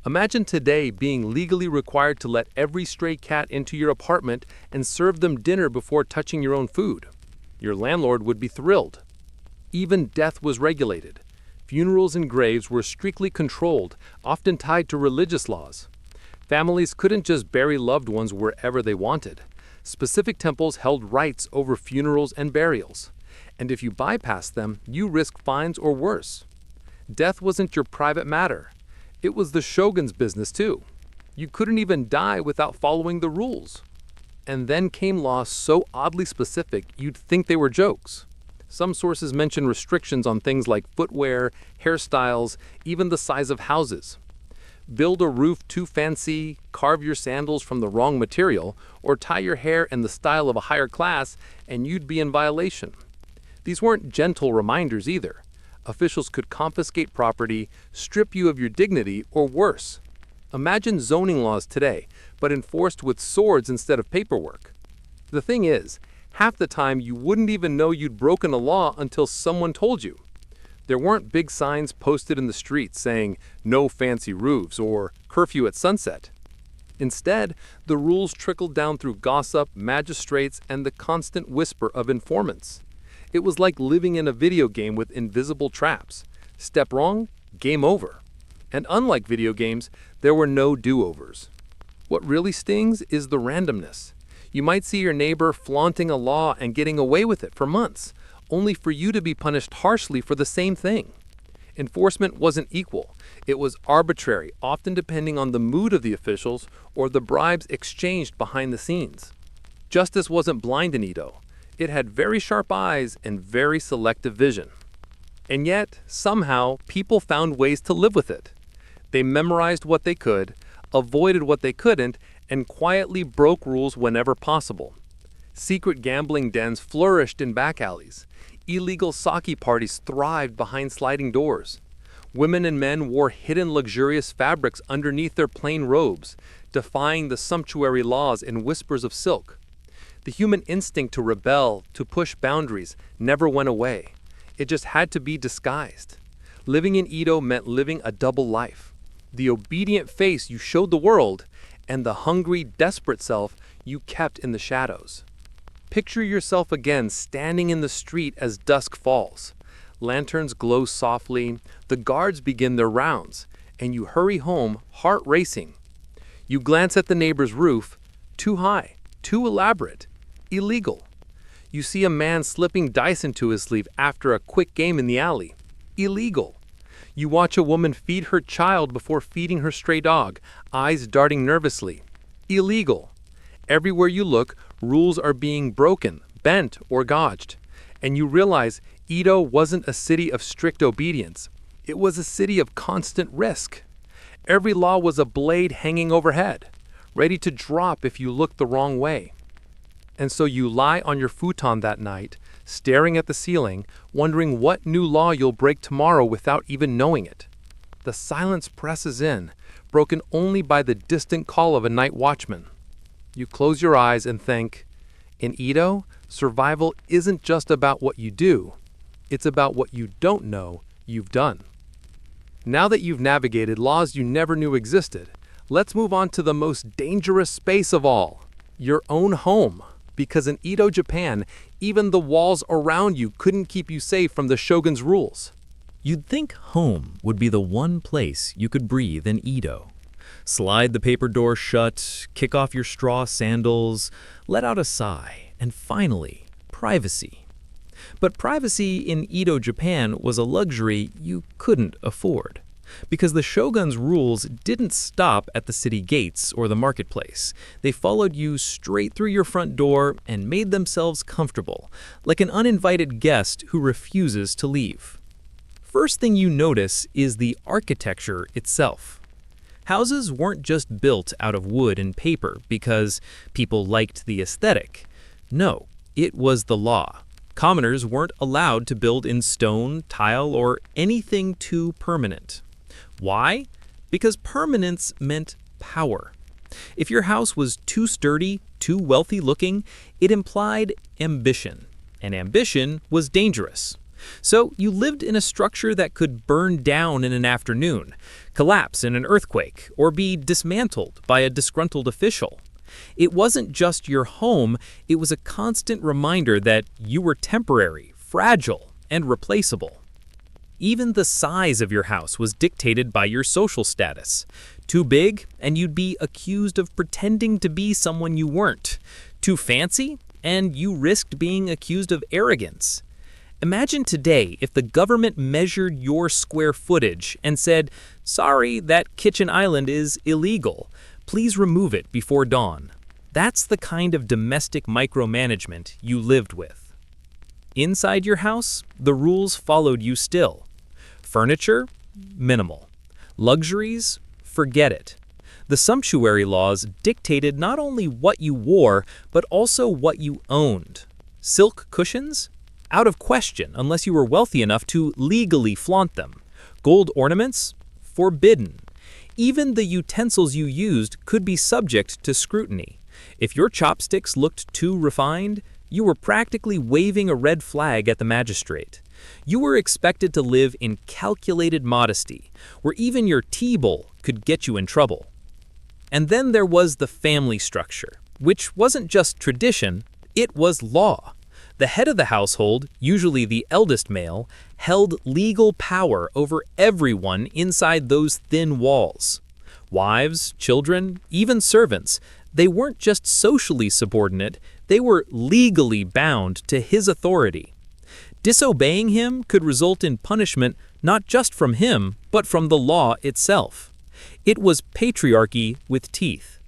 [SPEAKER 2] Imagine today being legally required to let every stray cat into your apartment and serve them dinner before touching your own food. Your landlord would be thrilled. Even death was regulated. Funerals and graves were strictly controlled, often tied to religious laws. Families couldn't just bury loved ones wherever they wanted. Specific temples held rights over funerals and burials. And if you bypassed them, you risked fines or worse. Death wasn't your private matter. It was the shogun's business too. You couldn't even die without following the rules. And then came laws so oddly specific you'd think they were jokes. Some sources mention restrictions on things like footwear, hairstyles, even the size of houses. Build a roof too fancy, carve your sandals from the wrong material, or tie your hair in the style of a higher class, and you'd be in violation. These weren't gentle reminders either. Officials could confiscate property, strip you of your dignity, or worse. Imagine zoning laws today, but enforced with swords instead of paperwork. The thing is, half the time you wouldn't even know you'd broken a law until someone told you. There weren't big signs posted in the streets saying, "No fancy roofs" or "Curfew at sunset." Instead, the rules trickled down through gossip, magistrates, and the constant whisper of informants. It was like living in a video game with invisible traps. Step wrong, game over. And unlike video games, there were no do-overs. What really stings is the randomness. You might see your neighbor flaunting a law and getting away with it for months, only for you to be punished harshly for the same thing. Enforcement wasn't equal. It was arbitrary, often depending on the mood of the officials or the bribes exchanged behind the scenes. Justice wasn't blind in Edo. It had very sharp eyes and very selective vision. And yet, somehow, people found ways to live with it. They memorized what they could, avoided what they couldn't, and quietly broke rules whenever possible. Secret gambling dens flourished in back alleys. Illegal sake parties thrived behind sliding doors. Women and men wore hidden luxurious fabrics underneath their plain robes, defying the sumptuary laws in whispers of silk. The human instinct to rebel, to push boundaries, never went away. It just had to be disguised. Living in Edo meant living a double life. The obedient face you showed the world, and the hungry, desperate self you kept in the shadows. Picture yourself again standing in the street as dusk falls. Lanterns glow softly, the guards begin their rounds, and you hurry home, heart racing. You glance at the neighbor's roof, too high, too elaborate, illegal. You see a man slipping dice into his sleeve after a quick game in the alley, illegal. You watch a woman feed her child before feeding her stray dog, eyes darting nervously, illegal. Everywhere you look, rules are being broken, bent, or gouged. And you realize Edo wasn't a city of strict obedience. It was a city of constant risk. Every law was a blade hanging overhead, ready to drop if you looked the wrong way. And so you lie on your futon that night, staring at the ceiling, wondering what new law you'll break tomorrow without even knowing it. The silence presses in, broken only by the distant call of a night watchman. You close your eyes and think, in Edo, survival isn't just about what you do, it's about what you don't know you've done. Now that you've navigated laws you never knew existed, let's move on to the most dangerous space of all, your own home. Because in Edo, Japan, even the walls around you couldn't keep you safe from the shogun's rules.
[SPEAKER 3] You'd think home would be the one place you could breathe in Edo. Slide the paper door shut, kick off your straw sandals, let out a sigh, and finally, privacy. But privacy in Edo, Japan was a luxury you couldn't afford, because the shogun's rules didn't stop at the city gates or the marketplace. They followed you straight through your front door and made themselves comfortable, like an uninvited guest who refuses to leave. First thing you notice is the architecture itself. Houses weren't just built out of wood and paper because people liked the aesthetic. No, it was the law. Commoners weren't allowed to build in stone, tile, or anything too permanent. Why? Because permanence meant power. If your house was too sturdy, too wealthy looking, it implied ambition, and ambition was dangerous. So you lived in a structure that could burn down in an afternoon, collapse in an earthquake, or be dismantled by a disgruntled official. It wasn't just your home, it was a constant reminder that you were temporary, fragile, and replaceable. Even the size of your house was dictated by your social status. Too big, and you'd be accused of pretending to be someone you weren't. Too fancy, and you risked being accused of arrogance. Imagine today if the government measured your square footage and said, "Sorry, that kitchen island is illegal. Please remove it before dawn." That's the kind of domestic micromanagement you lived with. Inside your house, the rules followed you still. Furniture? Minimal. Luxuries? Forget it. The sumptuary laws dictated not only what you wore, but also what you owned. Silk cushions? Out of question unless you were wealthy enough to legally flaunt them. Gold ornaments? Forbidden. Even the utensils you used could be subject to scrutiny. If your chopsticks looked too refined, you were practically waving a red flag at the magistrate. You were expected to live in calculated modesty, where even your tea bowl could get you in trouble. And then there was the family structure, which wasn't just tradition, it was law. The head of the household, usually the eldest male, held legal power over everyone inside those thin walls. Wives, children, even servants, they weren't just socially subordinate, they were legally bound to his authority. Disobeying him could result in punishment not just from him, but from the law itself. It was patriarchy with teeth.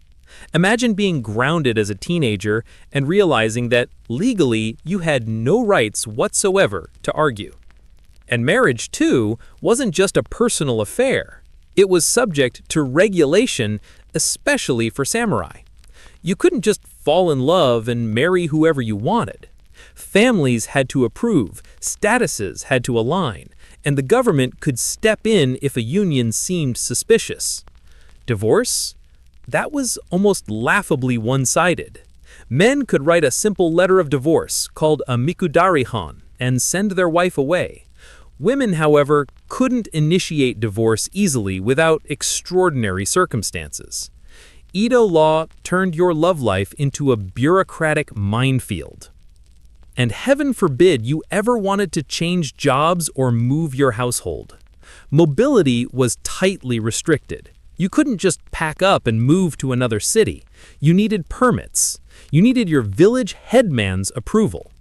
[SPEAKER 3] Imagine being grounded as a teenager and realizing that legally you had no rights whatsoever to argue. And marriage, too, wasn't just a personal affair. It was subject to regulation, especially for samurai. You couldn't just fall in love and marry whoever you wanted. Families had to approve, statuses had to align, and the government could step in if a union seemed suspicious. Divorce? That was almost laughably one-sided. Men could write a simple letter of divorce called a mikudari-han and send their wife away. Women, however, couldn't initiate divorce easily without extraordinary circumstances. Edo law turned your love life into a bureaucratic minefield. And heaven forbid you ever wanted to change jobs or move your household. Mobility was tightly restricted. You couldn't just pack up and move to another city. You needed permits. You needed your village headman's approval.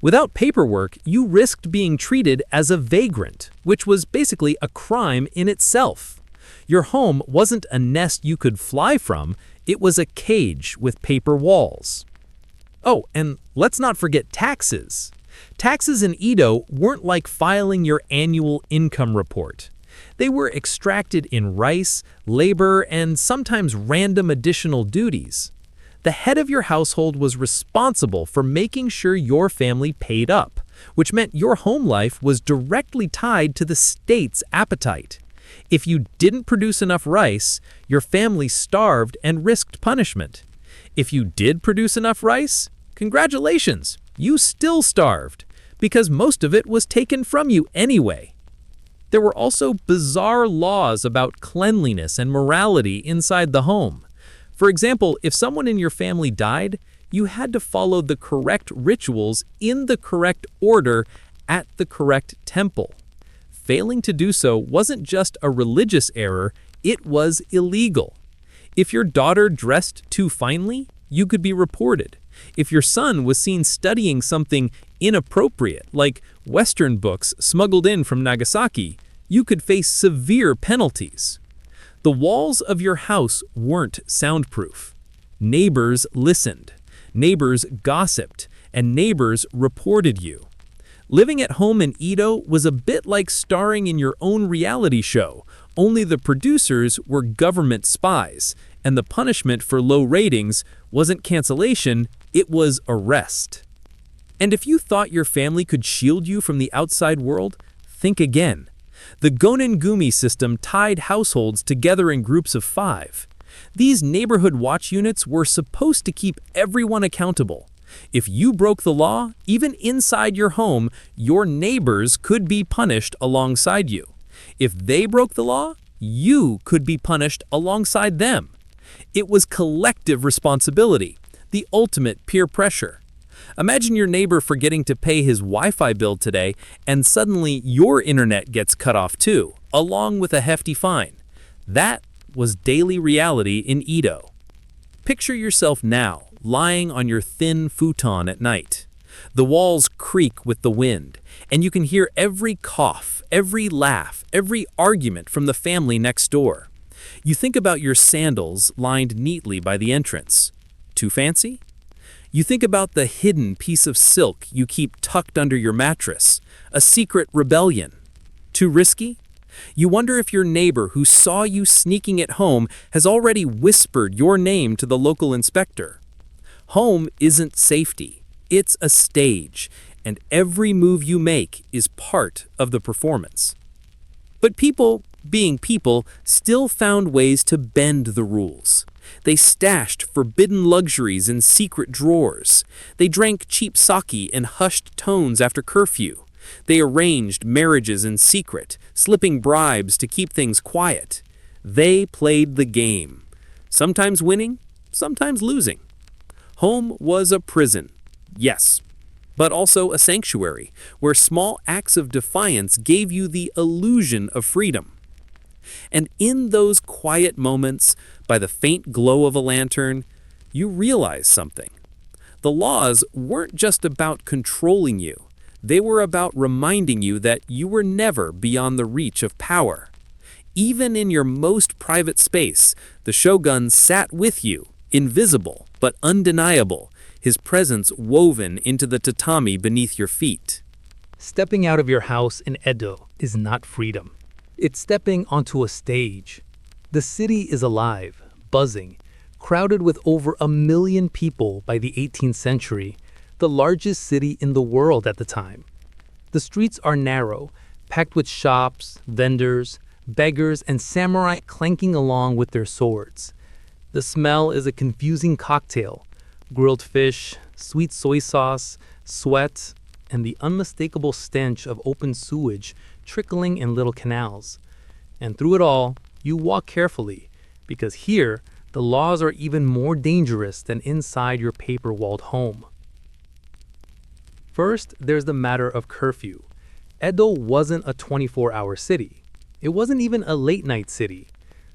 [SPEAKER 3] Without paperwork, you risked being treated as a vagrant, which was basically a crime in itself. Your home wasn't a nest you could fly from, it was a cage with paper walls. Oh, and let's not forget taxes. Taxes in Edo weren't like filing your annual income report.
[SPEAKER 2] They were extracted in rice, labor, and sometimes random additional duties. The head of your household was responsible for making sure your family paid up, which meant your home life was directly tied to the state's appetite. If you didn't produce enough rice, your family starved and risked punishment. If you did produce enough rice, congratulations, you still starved, because most of it was taken from you anyway. There were also bizarre laws about cleanliness and morality inside the home. For example, if someone in your family died, you had to follow the correct rituals in the correct order at the correct temple. Failing to do so wasn't just a religious error, it was illegal. If your daughter dressed too finely, you could be reported. If your son was seen studying something inappropriate, like Western books smuggled in from Nagasaki, you could face severe penalties. The walls of your house weren't soundproof. Neighbors listened, neighbors gossiped, and neighbors reported you. Living at home in Edo was a bit like starring in your own reality show, only the producers were government spies, and the punishment for low ratings wasn't cancellation, it was arrest. And if you thought your family could shield you from the outside world, think again. The Gonengumi system tied households together in groups of 5. These neighborhood watch units were supposed to keep everyone accountable. If you broke the law, even inside your home, your neighbors could be punished alongside you. If they broke the law, you could be punished alongside them. It was collective responsibility, the ultimate peer pressure. Imagine your neighbor forgetting to pay his Wi-Fi bill today, and suddenly your internet gets cut off too, along with a hefty fine. That was daily reality in Edo. Picture yourself now, lying on your thin futon at night. The walls creak with the wind, and you can hear every cough, every laugh, every argument from the family next door. You think about your sandals lined neatly by the entrance. Too fancy? You think about the hidden piece of silk you keep tucked under your mattress, a secret rebellion. Too risky? You wonder if your neighbor who saw you sneaking at home has already whispered your name to the local inspector. Home isn't safety, it's a stage, and every move you make is part of the performance. But people, being people, still found ways to bend the rules. They stashed forbidden luxuries in secret drawers. They drank cheap sake in hushed tones after curfew. They arranged marriages in secret, slipping bribes to keep things quiet. They played the game, sometimes winning, sometimes losing. Home was a prison, yes, but also a sanctuary where small acts of defiance gave you the illusion of freedom. And in those quiet moments, by the faint glow of a lantern, you realize something. The laws weren't just about controlling you. They were about reminding you that you were never beyond the reach of power. Even in your most private space, the shogun sat with you, invisible but undeniable, his presence woven into the tatami beneath your feet.
[SPEAKER 1] Stepping out of your house in Edo is not freedom. It's stepping onto a stage. The city is alive, buzzing, crowded with over 1 million people by the 18th century, the largest city in the world at the time. The streets are narrow, packed with shops, vendors, beggars, and samurai clanking along with their swords. The smell is a confusing cocktail: grilled fish, sweet soy sauce, sweat, and the unmistakable stench of open sewage trickling in little canals. And through it all, you walk carefully, because here, the laws are even more dangerous than inside your paper-walled home. First, there's the matter of curfew. Edo wasn't a 24-hour city. It wasn't even a late-night city.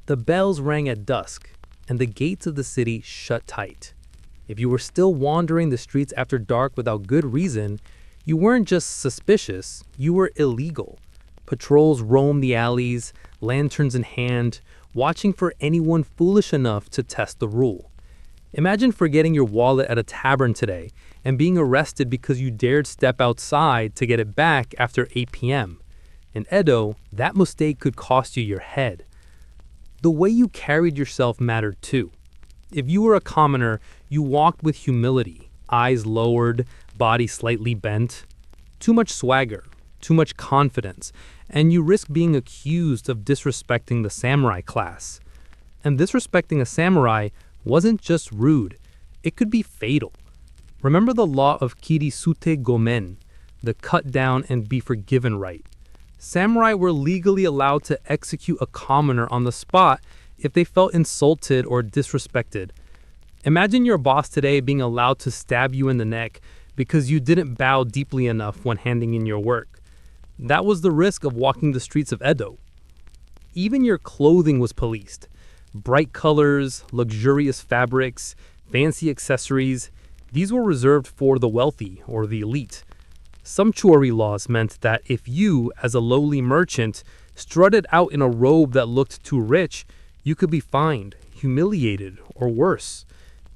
[SPEAKER 1] The bells rang at dusk, and the gates of the city shut tight. If you were still wandering the streets after dark without good reason, you weren't just suspicious, you were illegal. Patrols roamed the alleys, lanterns in hand, watching for anyone foolish enough to test the rule. Imagine forgetting your wallet at a tavern today and being arrested because you dared step outside to get it back after 8 p.m. In Edo, that mistake could cost you your head. The way you carried yourself mattered too. If you were a commoner, you walked with humility, eyes lowered, body slightly bent. Too much swagger, too much confidence, and you risk being accused of disrespecting the samurai class. And disrespecting a samurai wasn't just rude, it could be fatal. Remember the law of kirisute gomen, the cut down and be forgiven right. Samurai were legally allowed to execute a commoner on the spot if they felt insulted or disrespected. Imagine your boss today being allowed to stab you in the neck because you didn't bow deeply enough when handing in your work. That was the risk of walking the streets of Edo. Even your clothing was policed. Bright colors, luxurious fabrics, fancy accessories, these were reserved for the wealthy or the elite. Sumptuary laws meant that if you, as a lowly merchant, strutted out in a robe that looked too rich, you could be fined, humiliated, or worse.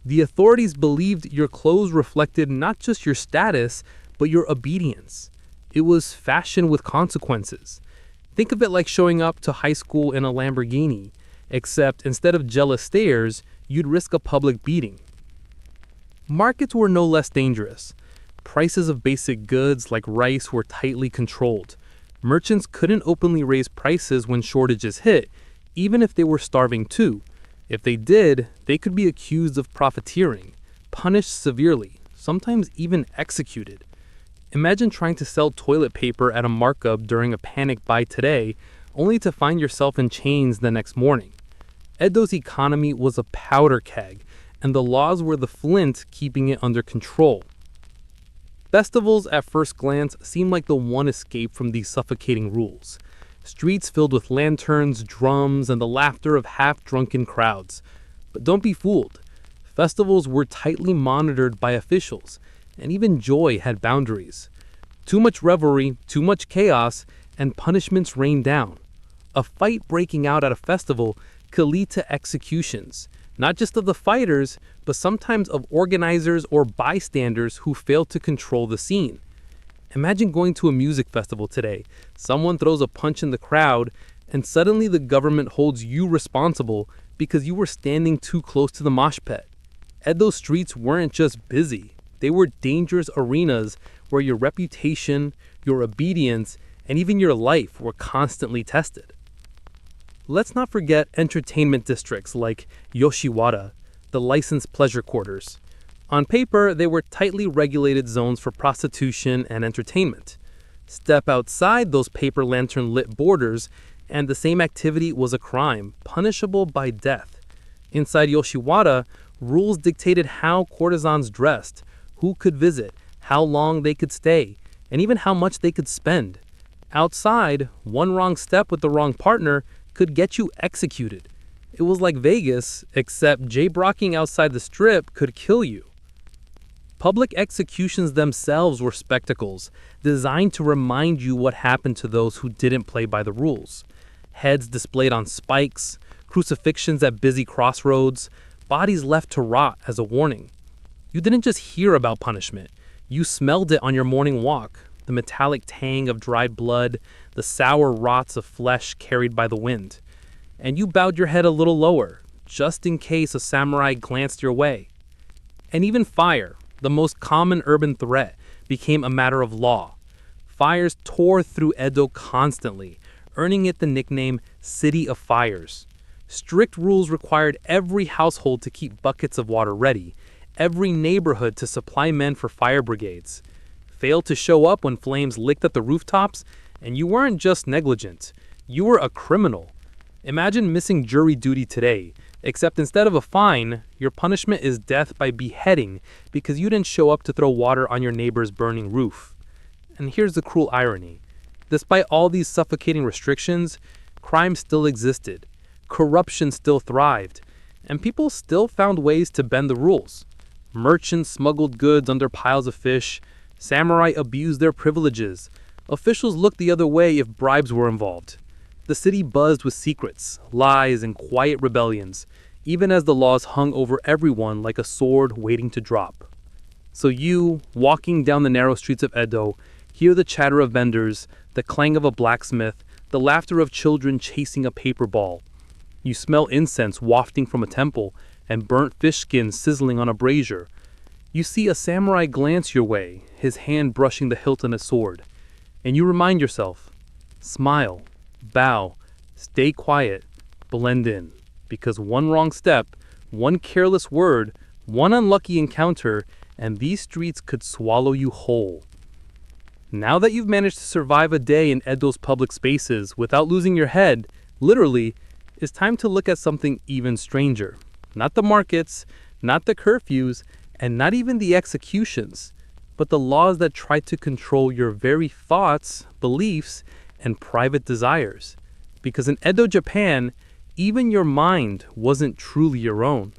[SPEAKER 1] The authorities believed your clothes reflected not just your status, but your obedience. It was fashion with consequences. Think of it like showing up to high school in a Lamborghini, except instead of jealous stares, you'd risk a public beating. Markets were no less dangerous. Prices of basic goods like rice were tightly controlled. Merchants couldn't openly raise prices when shortages hit, even if they were starving too. If they did, they could be accused of profiteering, punished severely, sometimes even executed. Imagine trying to sell toilet paper at a markup during a panic buy today, only to find yourself in chains the next morning. Edo's economy was a powder keg, and the laws were the flint keeping it under control. Festivals at first glance seem like the one escape from these suffocating rules. Streets filled with lanterns, drums, and the laughter of half-drunken crowds. But don't be fooled. Festivals were tightly monitored by officials, and even joy had boundaries. Too much revelry, too much chaos, and punishments rained down. A fight breaking out at a festival could lead to executions, not just of the fighters, but sometimes of organizers or bystanders who failed to control the scene. Imagine going to a music festival today. Someone throws a punch in the crowd, and suddenly the government holds you responsible because you were standing too close to the mosh pit. Edo's streets weren't just busy. They were dangerous arenas where your reputation, your obedience, and even your life were constantly tested. Let's not forget entertainment districts like Yoshiwara, the licensed pleasure quarters. On paper, they were tightly regulated zones for prostitution and entertainment. Step outside those paper lantern-lit borders, and the same activity was a crime, punishable by death. Inside Yoshiwara, rules dictated how courtesans dressed, who could visit, how long they could stay, and even how much they could spend. Outside, one wrong step with the wrong partner could get you executed. It was like Vegas, except jaybrocking outside the strip could kill you. Public executions themselves were spectacles, designed to remind you what happened to those who didn't play by the rules. Heads displayed on spikes, crucifixions at busy crossroads, bodies left to rot as a warning. You didn't just hear about punishment, you smelled it on your morning walk, the metallic tang of dried blood, the sour rots of flesh carried by the wind. And you bowed your head a little lower, just in case a samurai glanced your way. And even fire, the most common urban threat, became a matter of law. Fires tore through Edo constantly, earning it the nickname City of Fires. Strict rules required every household to keep buckets of water ready, every neighborhood to supply men for fire brigades. Failed to show up when flames licked at the rooftops, and you weren't just negligent, you were a criminal. Imagine missing jury duty today, except instead of a fine, your punishment is death by beheading because you didn't show up to throw water on your neighbor's burning roof. And here's the cruel irony. Despite all these suffocating restrictions, crime still existed, corruption still thrived, and people still found ways to bend the rules. Merchants smuggled goods under piles of fish, samurai abused their privileges, officials looked the other way if bribes were involved. The city buzzed with secrets, lies, and quiet rebellions, even as the laws hung over everyone like a sword waiting to drop. So you, walking down the narrow streets of Edo,
[SPEAKER 3] Hear the chatter of vendors, the clang of a blacksmith, the laughter of children chasing a paper ball. You smell incense wafting from a temple and burnt fish skins sizzling on a brazier. You see a samurai glance your way, his hand brushing the hilt on a sword. And you remind yourself, smile, bow, stay quiet, blend in. Because one wrong step, one careless word, one unlucky encounter, and these streets could swallow you whole. Now that you've managed to survive a day in Edo's public spaces without losing your head, literally, it's time to look at something even stranger. Not the markets, not the curfews, and not even the executions, but the laws that try to control your very thoughts, beliefs, and private desires. Because in Edo Japan, even your mind wasn't truly your own.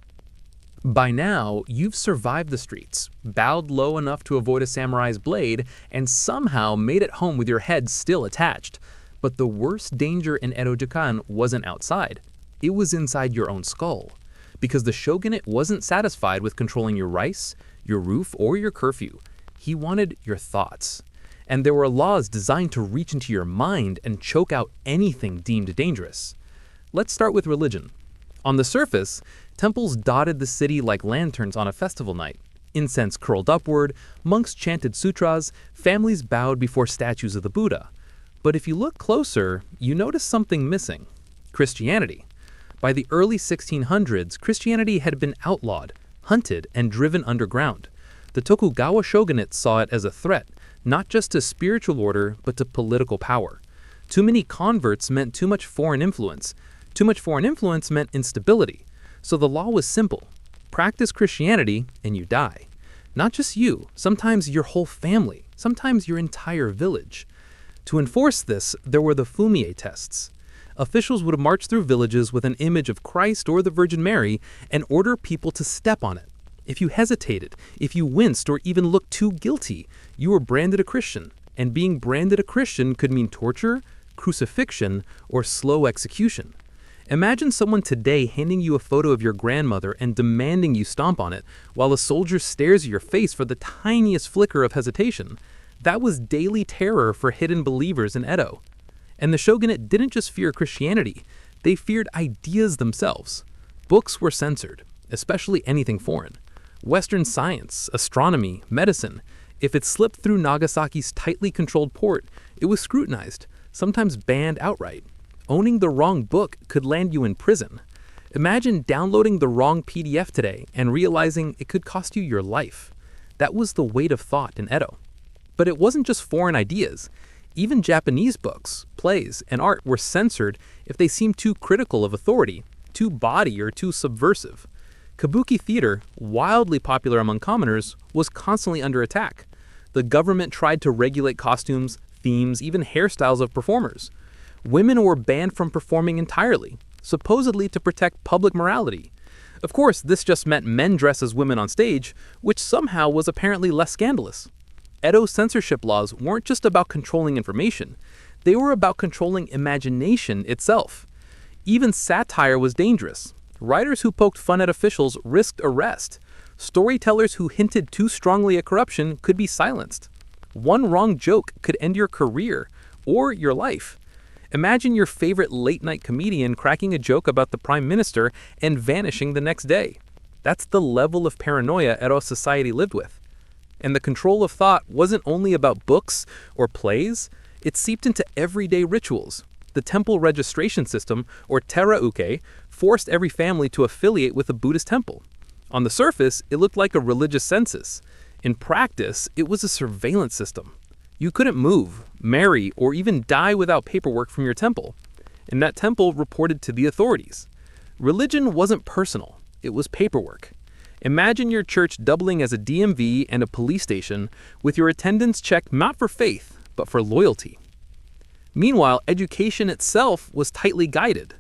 [SPEAKER 2] By now, you've survived the streets, bowed low enough to avoid a samurai's blade, and somehow made it home with your head still attached. But the worst danger in Edo Japan wasn't outside. It was inside your own skull. Because the shogunate wasn't satisfied with controlling your rice, your roof, or your curfew. He wanted your thoughts. And there were laws designed to reach into your mind and choke out anything deemed dangerous. Let's start with religion. On the surface, temples dotted the city like lanterns on a festival night. Incense curled upward, monks chanted sutras, families bowed before statues of the Buddha. But if you look closer, you notice something missing: Christianity. By the early 1600s, Christianity had been outlawed, hunted, and driven underground. The Tokugawa shogunate saw it as a threat, not just to spiritual order, but to political power. Too many converts meant too much foreign influence. Too much foreign influence meant instability. So the law was simple: practice Christianity and you die. Not just you, sometimes your whole family, sometimes your entire village. To enforce this, there were the fumie tests. Officials would march through villages with an image of Christ or the Virgin Mary and order people to step on it. If you hesitated, if you winced, or even looked too guilty, you were branded a Christian. And being branded a Christian could mean torture, crucifixion, or slow execution. Imagine someone today handing you a photo of your grandmother and demanding you stomp on it, while a soldier stares at your face for the tiniest flicker of hesitation. That was daily terror for hidden believers in Edo. And the shogunate didn't just fear Christianity, they feared ideas themselves. Books were censored, especially anything foreign. Western science, astronomy, medicine. If it slipped through Nagasaki's tightly controlled port, it was scrutinized, sometimes banned outright. Owning the wrong book could land you in prison. Imagine downloading the wrong PDF today and realizing it could cost you your life. That was the weight of thought in Edo. But it wasn't just foreign ideas. Even Japanese books, plays, and art were censored if they seemed too critical of authority, too bawdy, or too subversive. Kabuki theater, wildly popular among commoners, was constantly under attack. The government tried to regulate costumes, themes, even hairstyles of performers. Women were banned from performing entirely, supposedly to protect public morality. Of course, this just meant men dress as women on stage, which somehow was apparently less scandalous. Edo's censorship laws weren't just about controlling information, they were about controlling imagination itself. Even satire was dangerous. Writers who poked fun at officials risked arrest. Storytellers who hinted too strongly at corruption could be silenced. One wrong joke could end your career or your life. Imagine your favorite late-night comedian cracking a joke about the prime minister and vanishing the next day. That's the level of paranoia Edo society lived with. And the control of thought wasn't only about books or plays, it seeped into everyday rituals. The temple registration system, or terauke, forced every family to affiliate with a Buddhist temple. On the surface, it looked like a religious census. In practice, it was a surveillance system. You couldn't move, marry, or even die without paperwork from your temple. And that temple reported to the authorities. Religion wasn't personal, it was paperwork. Imagine your church doubling as a DMV and a police station, with your attendance checked not for faith, but for loyalty. Meanwhile, education itself was tightly guided.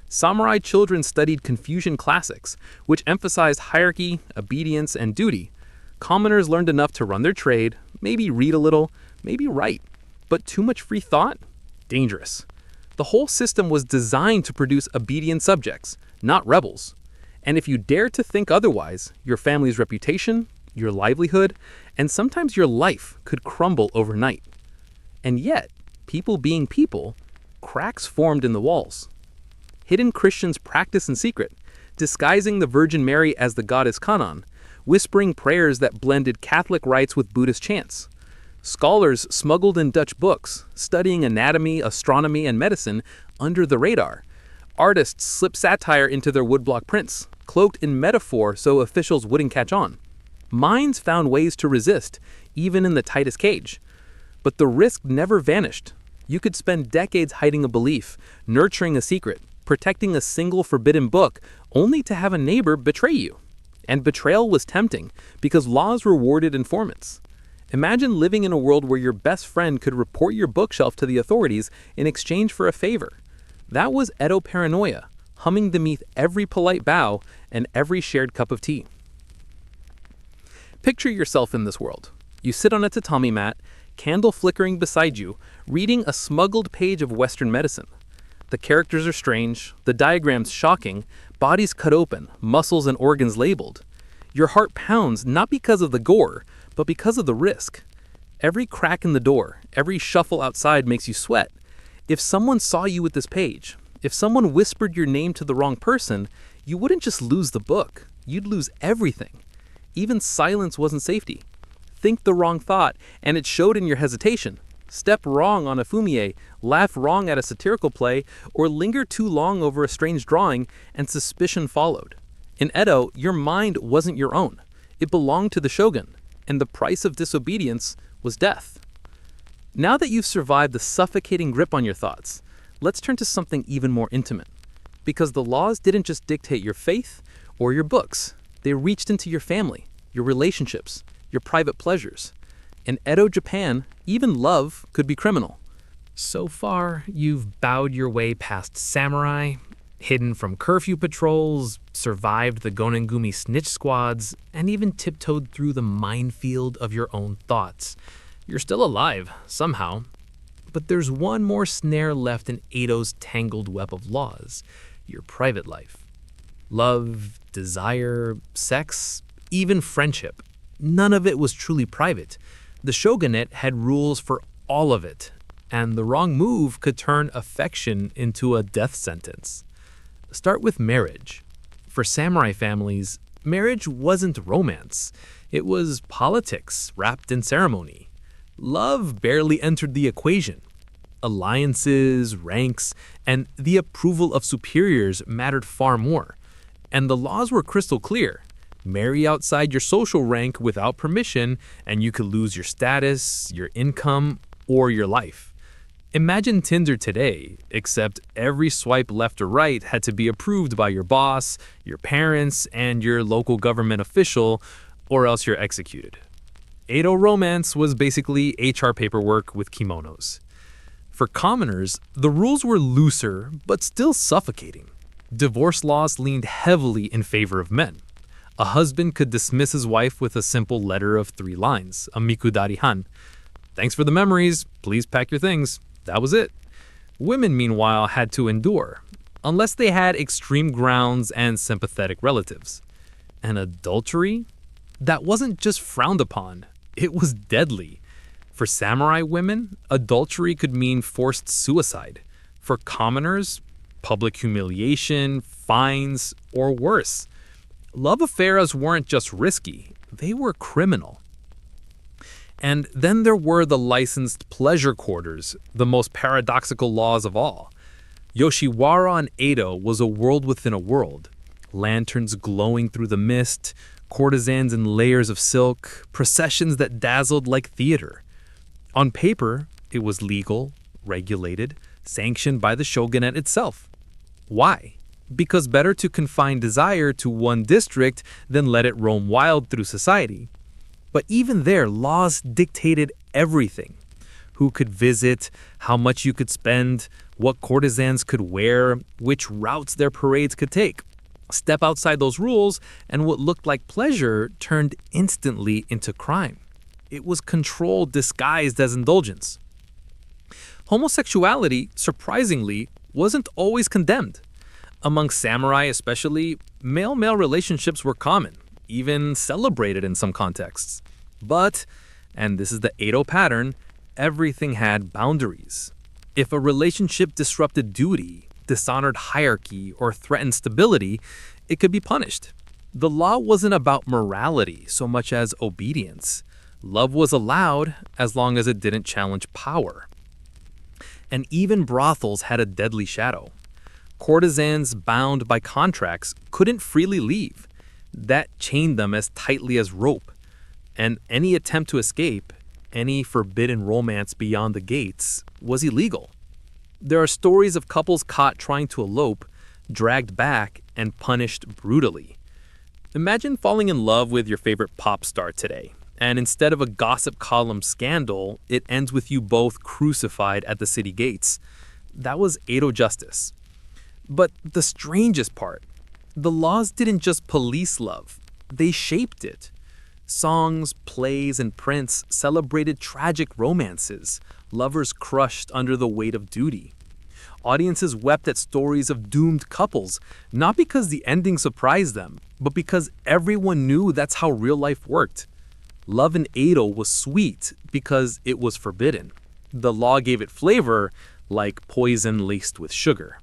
[SPEAKER 2] Samurai children studied Confucian classics, which emphasized hierarchy, obedience, and duty. Commoners learned enough to run their trade, maybe read a little, maybe write. But too much free thought? Dangerous. The whole system was designed to produce obedient subjects, not rebels. And if you dare to think otherwise, your family's reputation, your livelihood, and sometimes your life could crumble overnight.
[SPEAKER 1] And yet, people being people, cracks formed in the walls. Hidden Christians practiced in secret, disguising the Virgin Mary as the goddess Kannon, whispering prayers that blended Catholic rites with Buddhist chants. Scholars smuggled in Dutch books, studying anatomy, astronomy, and medicine under the radar. Artists slipped satire into their woodblock prints, cloaked in metaphor so officials wouldn't catch on. Minds found ways to resist, even in the tightest cage. But the risk never vanished. You could spend decades hiding a belief, nurturing a secret, protecting a single forbidden book, only to have a neighbor betray you. And betrayal was tempting, because laws rewarded informants. Imagine living in a world where your best friend could report your bookshelf to the authorities in exchange for a favor. That was Edo paranoia, humming beneath every polite bow and every shared cup of tea. Picture yourself in this world. You sit on a tatami mat, candle flickering beside you, reading a smuggled page of Western medicine. The characters are strange, the diagrams shocking, bodies cut open, muscles and organs labeled. Your heart pounds not because of the gore, but because of the risk. Every crack in the door, every shuffle outside makes you sweat. If someone saw you with this page, if someone whispered your name to the wrong person, you wouldn't just lose the book, you'd lose everything. Even silence wasn't safety. Think the wrong thought, and it showed in your hesitation. Step wrong on a fumie, laugh wrong at a satirical play, or linger too long over a strange drawing, and suspicion followed. In Edo, your mind wasn't your own. It belonged to the shogun, and the price of disobedience was death. Now that you've survived the suffocating grip on your thoughts, let's turn to something even more intimate. Because the laws didn't just dictate your faith or your books. They reached into your family, your relationships, your private pleasures. In Edo Japan, even love could be criminal.
[SPEAKER 2] So far, you've bowed your way past samurai, hidden from curfew patrols, survived the gonengumi snitch squads, and even tiptoed through the minefield of your own thoughts. You're still alive, somehow. But there's one more snare left in Edo's tangled web of laws: your private life. Love, desire, sex, even friendship. None of it was truly private. The shogunate had rules for all of it, and the wrong move could turn affection into a death sentence. Start with marriage. For samurai families, marriage wasn't romance. It was politics wrapped in ceremony. Love barely entered the equation. Alliances, ranks, and the approval of superiors mattered far more. And the laws were crystal clear. Marry outside your social rank without permission, and you could lose your status, your income, or your life. Imagine Tinder today, except every swipe left or right had to be approved by your boss, your parents, and your local government official, or else you're executed. Edo romance was basically HR paperwork with kimonos. For commoners, the rules were looser, but still suffocating. Divorce laws leaned heavily in favor of men. A husband could dismiss his wife with a simple letter of 3 lines, a mikudari-han. Thanks for the memories, please pack your things. That was it. Women, meanwhile, had to endure, unless they had extreme grounds and sympathetic relatives. And adultery? That wasn't just frowned upon, it was deadly. For samurai women, adultery could mean forced suicide. For commoners, public humiliation, fines, or worse. Love affairs weren't just risky, they were criminal. And then there were the licensed pleasure quarters, the most paradoxical laws of all. Yoshiwara in Edo was a world within a world. Lanterns glowing through the mist, courtesans in layers of silk, processions that dazzled like theater. On paper, it was legal, regulated, sanctioned by the shogunate itself. Why? Because better to confine desire to one district than let it roam wild through society. But even there, laws dictated everything. Who could visit, how much you could spend, what courtesans could wear, which routes their parades could take. Step outside those rules, and what looked like pleasure turned instantly into crime. It was control disguised as indulgence. Homosexuality, surprisingly, wasn't always condemned. Among samurai especially, male-male relationships were common, even celebrated in some contexts. But, and this is the Edo pattern,
[SPEAKER 1] everything had boundaries. If a relationship disrupted duty, dishonored hierarchy, or threatened stability, it could be punished. The law wasn't about morality so much as obedience. Love was allowed as long as it didn't challenge power. And even brothels had a deadly shadow. Courtesans bound by contracts couldn't freely leave. That chained them as tightly as rope. And any attempt to escape, any forbidden romance beyond the gates, was illegal. There are stories of couples caught trying to elope, dragged back, and punished brutally. Imagine falling in love with your favorite pop star today, and instead of a gossip column scandal, it ends with you both crucified at the city gates. That was Edo justice. But the strangest part, the laws didn't just police love, they shaped it. Songs, plays, and prints celebrated tragic romances, lovers crushed under the weight of duty. Audiences wept at stories of doomed couples, not because the ending surprised them, but because everyone knew that's how real life worked. Love in Edo was sweet because it was forbidden. The law gave it flavor, like poison laced with sugar.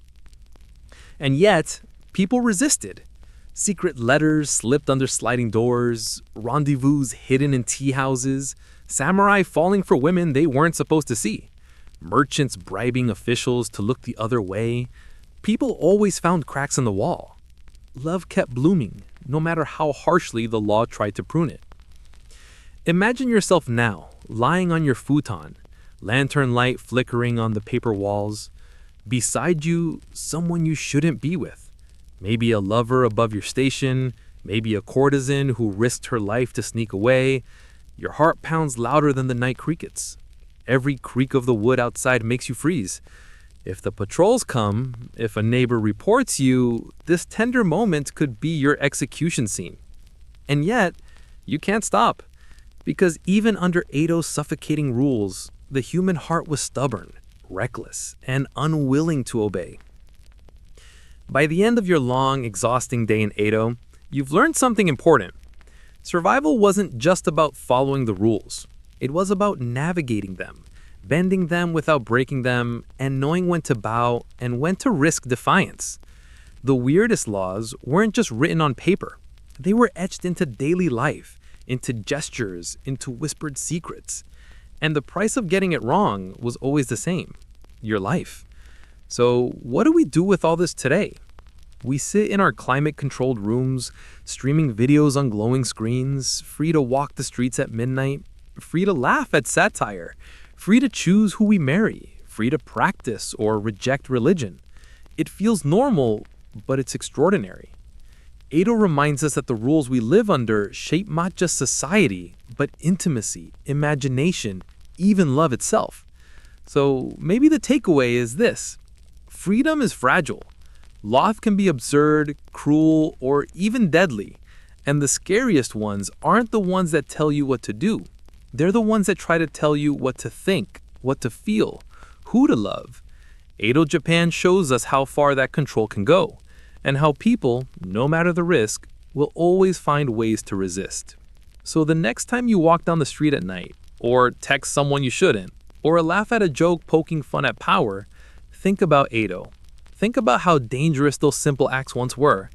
[SPEAKER 1] And yet, people resisted. Secret letters slipped under sliding doors, rendezvous hidden in tea houses, samurai falling for women they weren't supposed to see, merchants bribing officials to look the other way. People always found cracks in the wall. Love kept blooming, no matter how harshly the law tried to prune it. Imagine yourself now, lying on your futon, lantern light flickering on the paper walls. Beside you, someone you shouldn't be with. Maybe a lover above your station, maybe a courtesan who risked her life to sneak away. Your heart pounds louder than the night crickets. Every creak of the wood outside makes you freeze. If the patrols come, if a neighbor reports you, this tender moment could be your execution scene. And yet, you can't stop. Because even under Edo's suffocating rules, the human heart was stubborn, reckless, and unwilling to obey. By the end of your long, exhausting day in Edo, you've learned something important. Survival wasn't just about following the rules. It was about navigating them, bending them without breaking them, and knowing when to bow and when to risk defiance. The weirdest laws weren't just written on paper. They were etched into daily life, into gestures, into whispered secrets. And the price of getting it wrong was always the same: your life. So what do we do with all this today? We sit in our climate-controlled rooms, streaming videos on glowing screens, free to walk the streets at midnight, free to laugh at satire, free to choose who we marry, free to practice or reject religion. It feels normal, but it's extraordinary. Edo reminds us that the rules we live under shape not just society, but intimacy, imagination, even love itself. So maybe the takeaway is this: freedom is fragile. Love can be absurd, cruel, or even deadly. And the scariest ones aren't the ones that tell you what to do. They're the ones that try to tell you what to think, what to feel, who to love. Edo Japan shows us how far that control can go, and how people, no matter the risk, will always find ways to resist. So the next time you walk down the street at night, or text someone you shouldn't, or laugh at a joke poking fun at power, think about Edo. Think about how dangerous those simple acts once were.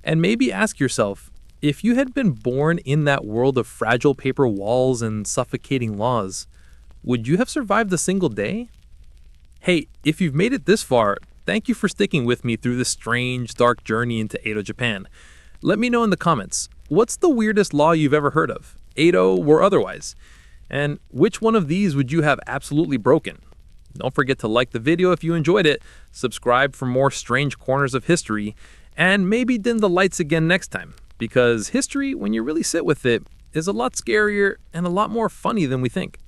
[SPEAKER 1] And maybe ask yourself, if you had been born in that world of fragile paper walls and suffocating laws, would you have survived a single day? Hey, if you've made it this far, thank you for sticking with me through this strange, dark journey into Edo Japan. Let me know in the comments, what's the weirdest law you've ever heard of, Edo or otherwise? And which one of these would you have absolutely broken? Don't forget to like the video if you enjoyed it, subscribe for more strange corners of history, and maybe dim the lights again next time, because history, when you really sit with it, is a lot scarier and a lot more funny than we think.